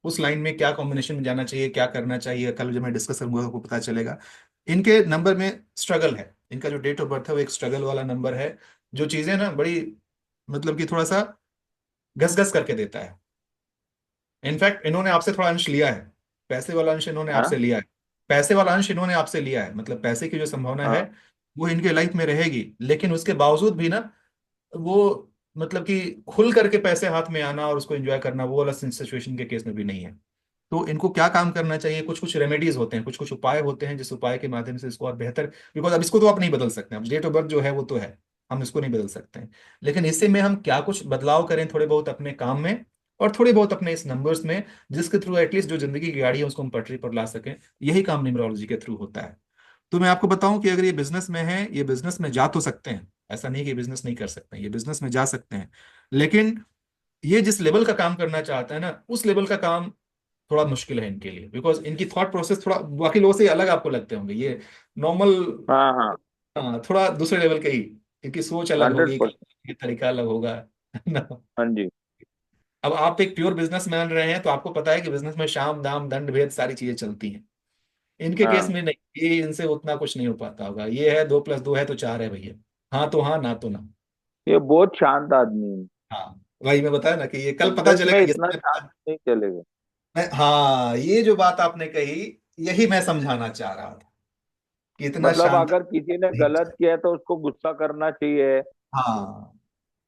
उस लाइन में क्या कॉम्बिनेशन में जाना चाहिए, क्या करना चाहिए, कल जब मैं डिस्कस करूंगा आपको पता चलेगा। इनके नंबर में स्ट्रगल है, इनका जो डेट ऑफ बर्थ है वो एक स्ट्रगल वाला नंबर है, जो चीजें ना बड़ी मतलब कि थोड़ा सा घस घस करके देता है। इनफैक्ट इन्होंने आपसे थोड़ा अंश लिया है, पैसे वाला अंश इन्होंने हाँ आपसे लिया है। पैसे वाला अंश इन्होंने आपसे लिया है, मतलब पैसे की जो संभावना है हाँ। वो इनके लाइफ में रहेगी, लेकिन उसके बावजूद भी ना वो मतलब कि खुल करके पैसे हाथ में आना और उसको एंजॉय करना, वो वाला सिचुएशन के केस में भी नहीं है। तो इनको क्या काम करना चाहिए, कुछ कुछ रेमेडीज होते हैं, कुछ कुछ उपाय होते हैं, जिस उपाय के माध्यम से इसको और बेहतर, बिकॉज अब इसको तो आप नहीं बदल सकते, अब डेट ऑफ बर्थ जो है वो तो है, हम इसको नहीं बदल सकते हैं। लेकिन इससे में हम क्या कुछ बदलाव करें थोड़े बहुत अपने काम में, और थोड़े बहुत अपने इस नंबर्स में, जिसके थ्रू एटलीस्ट जो जिंदगी की गाड़ी है उसको हम पटरी पर ला सकें। यही काम न्यूमरोलॉजी के थ्रू होता है। तो मैं आपको बताऊं कि अगर ये बिजनेस में है, ये बिजनेस में जा तो सकते हैं, ऐसा नहीं कि बिजनेस नहीं कर सकते हैं, ये बिजनेस में जा सकते हैं। लेकिन ये जिस लेवल का काम करना चाहते हैं ना, उस लेवल का काम थोड़ा मुश्किल है इनके लिए, बिकॉज इनकी थॉट प्रोसेस थोड़ा बाकी लोगों से अलग आपको लगते होंगे, ये नॉर्मल, हाँ हाँ। थोड़ा दूसरे लेवल के ही, इनकी सोच अलग हंड्रेड होगी, परसेंट ये तरीका अलग होगा ना। हाँ जी। अब आप एक प्योर बिजनेसमैन रहे हैं तो आपको पता है कि बिजनेस में शाम दाम दंड भेद सारी चीजें चलती हैं। इनके केस हाँ, में नहीं, ये इनसे उतना कुछ नहीं हो पाता होगा, ये है 2+2 है तो 4 है भैया, हाँ तो हाँ, ना तो ना। ये बहुत शांत आदमी है। हाँ, वही मैं बताया ना कि ये कल पता बिजनेस में चलेगा ये इतना शांत नहीं चलेगा। हाँ, ये जो बात आपने कही, यही मैं समझाना चाह रहा था कि इतना मतलब शांत अगर किसी ने नहीं गलत चाहिए। किया है तो उसको गुस्सा करना चाहिए, हाँ,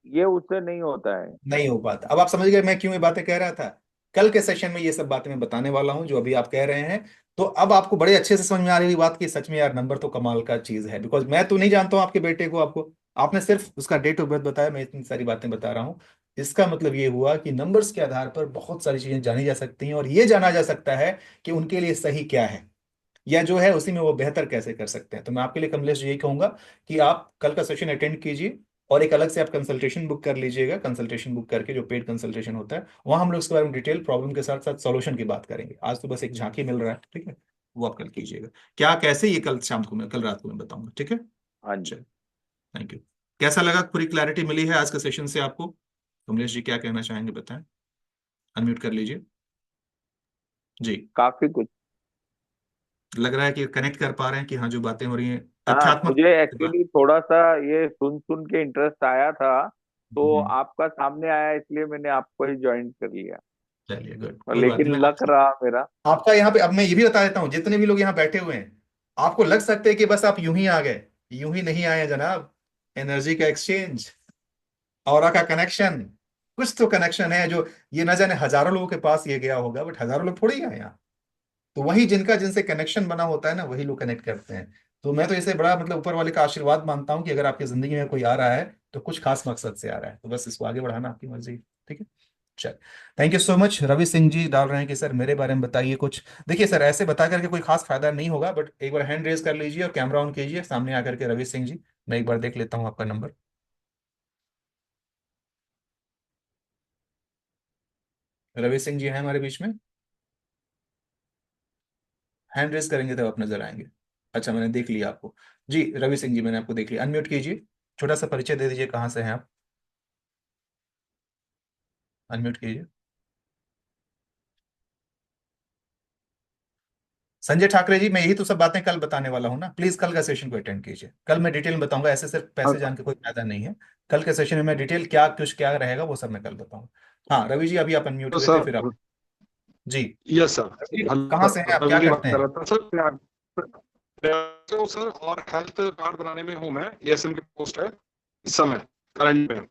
ये उससे नहीं होता है। नहीं हो पाता। अब आप समझ गए मैं क्यों ये बातें कह रहा था। कल के सेशन में ये सब बातें मैं बताने वाला हूं जो अभी आप कह रहे हैं। तो अब आपको बड़े अच्छे से समझ में आ रही बात कि सच में यार नंबर तो कमाल का चीज है, बिकॉज मैं तो नहीं जानता हूं आपके बेटे को, आपको आपने सिर्फ उसका डेट ऑफ बर्थ बताया, मैं इतनी सारी बातें बता रहा हूं। इसका मतलब ये हुआ कि नंबर्स के आधार पर बहुत सारी चीजें जानी जा सकती हैं, और ये जाना जा सकता है कि उनके लिए सही क्या है, या जो है उसी में वो बेहतर कैसे कर सकते हैं। तो मैं आपके लिए कमलेश जी यही कहूंगा कि आप कल का सेशन अटेंड कीजिए, और एक अलग से आप कंसल्टेशन बुक कर लीजिएगा। कंसल्टेशन बुक करके जो पेड कंसल्टेशन होता है, वहां हम लोग इसके बारे में डिटेल प्रॉब्लम के साथ साथ सॉल्यूशन की बात करेंगे। आज तो बस एक झांकी मिल रहा है, ठीक है, वो आप कल कीजिएगा। क्या कैसे, ये कल शाम को मैं, कल रात को मैं बताऊंगा, ठीक है। हाँ जी। चलिए, थैंक यू। कैसा लगा, पूरी क्लैरिटी मिली है आज के सेशन से आपको? कमलेश जी क्या कहना चाहेंगे, बताएं। अनम्यूट कर लीजिए जी। काफी कुछ। लग रहा है कि कनेक्ट कर पा रहे हैं कि हाँ जो बातें हो रही हैं हाँ, तथ्यात्मक। मुझे एक्चुअली थोड़ा सा ये सुन सुन के इंटरेस्ट आया था, तो हम्म, आपका सामने आया इसलिए मैंने आपको ही ज्वाइन कर लिया। चलिए गुड, और कोई बात लेकिन नहीं। लक रहा मेरा। आपका यहाँ पे, अब मैं ये भी बता देता हूँ, जितने भी लोग यहाँ बैठे हुए हैं, आपको लग सकते हैं कि बस आप यूं ही आ गए, यूं ही नहीं आए हैं जनाब। एनर्जी का एक्सचेंज, ऑरा का कनेक्शन, कुछ तो कनेक्शन है जो ये न जाने हजारों लोगों के पास ये गया होगा, बट हजारों लोग थोड़ी आए यहाँ। तो वही जिनका जिनसे कनेक्शन बना होता है ना, वही लोग कनेक्ट करते हैं। तो मैं तो इसे बड़ा मतलब ऊपर वाले का आशीर्वाद मानता हूँ कि अगर आपकी जिंदगी में कोई आ रहा है तो कुछ खास मकसद से आ रहा है, तो बस इसको आगे बढ़ाना आपकी मर्जी, ठीक है। चल, thank you so much. Ravi Singh ji डाल रहे हैं कि सर मेरे बारे में बताइए कुछ। देखिए सर, ऐसे बता करके कोई खास फायदा नहीं होगा, बट एक बार हैंड रेज कर लीजिए और कैमरा ऑन कीजिए सामने आकर के। रवि सिंह जी, मैं एक बार देख लेता हूँ आपका नंबर। रवि सिंह जी हैं हमारे बीच में? हैंड रेज करेंगे तब आप नजर आएंगे। अच्छा, मैंने देख लिया आपको। जी रवि सिंह जी, मैंने आपको देख लिया। अनम्यूट कीजिए, छोटा सा परिचय दे दीजिए, कहाँ से हैं आप? अनम्यूट कीजिए। संजय ठाकरे जी, मैं यही तो सब बातें कल बताने वाला हूँ ना, प्लीज कल का सेशन को अटेंड कीजिए। कल मैं डिटेल में बताऊंगा, ऐसे सिर्फ पैसे जान के कोई फायदा नहीं है। कल के सेशन में मैं डिटेल क्या कुछ क्या रहेगा वो सब मैं कल बताऊंगा। हाँ रवि जी, अभी आप अनम्यूट तो हुए थे, सर, फिर आप। जी यस सर। रवि जी, कहाँ से हैं हेलो, आप, क्या रवि बात करते कर हैं? रहा था सर। प्रयाग से हूँ सर, और हेल्थ कार्ड बनाने में हूँ मैं, एएसएम की पोस्ट है। इस समय करंट में।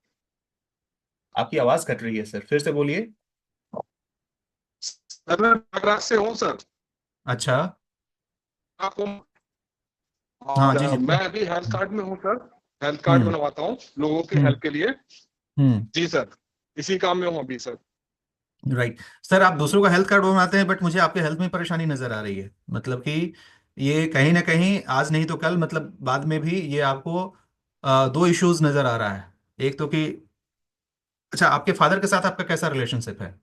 आपकी आवाज कट रही है सर, फिर से बोलिए। सर मैं प्रयागराज से हूँ सर। अच्छा। आपको हाँ और जी जी। मैं अभी हेल्थ कार्ड में हूँ सर। हेल्थ कार्ड हम्म बनवाता हूँ लोगों के हम्म हेल्प के लिए। हम्म। जी सर, इसी काम में हूँ अभी सर। राइट। सर आप दूसरों का हेल्थ कार्ड बनाते हैं, बट मुझे आपके हेल्थ में परेशानी नजर आ रही है। मतलब कि ये कहीं ना कहीं आज नहीं तो कल, मतलब बाद में भी ये आपको दो इश्यूज नजर आ रहा है। एक तो कि अच्छा, आपके फादर के साथ आपका कैसा रिलेशनशिप है?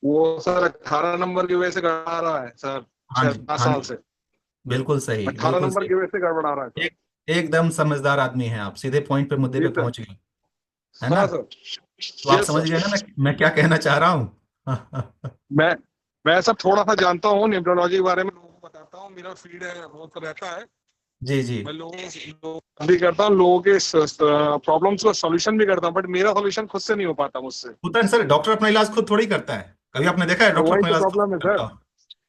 वो सर 18 नंबर की वजह से गड़बड़ा रहा है सर। हाँ छह जी, पाँच हाँ साल जी। से बिल्कुल सही, 18 नंबर सही। की वजह से गड़बड़ा रहा है सर। एक एकदम समझदार आदमी हैं आप, सीधे पॉइंट पे, मुद्दे जी पे सर। पहुंच गए। है ना? हाँ सर। तो आप यस समझ गए सर। ना मैं क्या कहना चाह रहा हूँ? मैं मैं सब थोड़ा सा जानता हूँ न्यूरोलॉजी के बारे में, लोगों को बताता हूँ। मेरा फील्ड है, वो सब रहता है। जी जी। मैं भी करता हूँ, लोगों के प्रॉब्लम्स का सॉल्यूशन भी करता हूँ, बट मेरा सॉल्यूशन खुद से नहीं हो पाता मुझसे। होता है सर, डॉक्टर अपना इलाज खुद थोड़ी करता है। कभी आपने देखा है तो डॉक्टर वही अपना तो इलाज खुद प्रॉब्लम है करता सर। हो?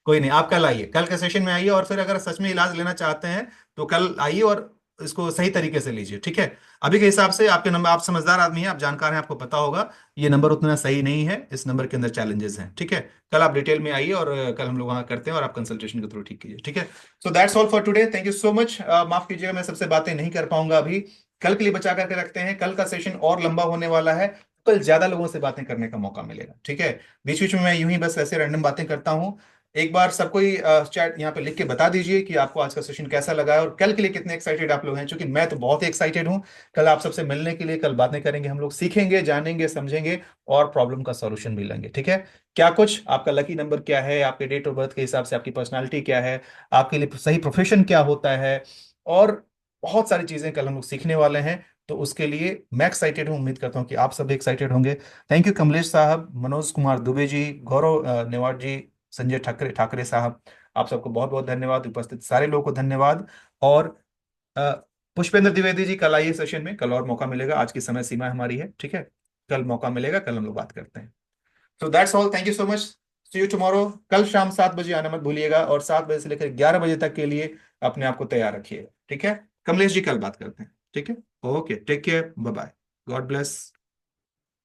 कोई नहीं, आप कल आइए, कल के सेशन में आइए, और फिर अगर सच में इलाज लेना चाहते हैं तो कल आइए और इसको सही तरीके से लीजिए, ठीक है? अभी के हिसाब से आपके नंबर, आप समझदार आदमी हैं, आप जानकार हैं, आपको पता होगा ये नंबर उतना सही नहीं है, इस नंबर के अंदर चैलेंजेस हैं, ठीक है? कल आप डिटेल में आइए और कल हम लोग वहाँ करते हैं और आप कंसल्टेशन के थ्रू ठीक कीजिए, ठीक है? सो that's all for today, thank you so much. माफ कीजिएगा, मैं सबसे बातें नहीं कर पाऊंगा अभी, कल के लिए बचा करके रखते हैं। कल का सेशन और लंबा होने वाला है, कल ज्यादा लोगों से बातें करने का मौका मिलेगा, ठीक है? बीच बीच में मैं यूं ही बस ऐसे रैंडम बातें करता हूँ। एक बार सबको ही चैट यहाँ पे लिख के बता दीजिए कि आपको आज का सेशन कैसा लगा है और कल के लिए कितने एक्साइटेड आप लोग हैं, क्योंकि मैं तो बहुत ही एक्साइटेड हूँ कल आप सबसे मिलने के लिए। कल बातें करेंगे हम लोग, सीखेंगे, जानेंगे, समझेंगे और प्रॉब्लम का सॉल्यूशन भी लेंगे, ठीक है? क्या कुछ आपका लकी नंबर क्या है, आपके डेट ऑफ बर्थ के हिसाब से आपकी पर्सनालिटी क्या है, आपके लिए सही प्रोफेशन क्या होता है, और बहुत सारी चीजें कल हम लोग सीखने वाले हैं। तो उसके लिए मैं एक्साइटेड हूँ, उम्मीद करता हूँ कि आप सब एक्साइटेड होंगे। थैंक यू कमलेश साहब, मनोज कुमार दुबे जी, गौरव नेवार जी, संजय ठाकरे ठाकरे साहब, आप सबको बहुत बहुत धन्यवाद, उपस्थित सारे लोगों को धन्यवाद। और अ, पुष्पेंद्र द्विवेदी जी, कल आइए सेशन में, कल और मौका मिलेगा, आज की समय सीमा हमारी है, ठीक है? कल मौका मिलेगा, कल हम लोग बात करते हैं। So that's all, thank you so much, see you tomorrow. कल शाम 7 बजे आना मत भूलिएगा, और 7 बजे से लेकर 11 बजे तक के लिए अपने आप को तैयार रखिएगा, ठीक है? कमलेश जी, कल बात करते हैं, ठीक है? Okay, take care, bye bye, God bless.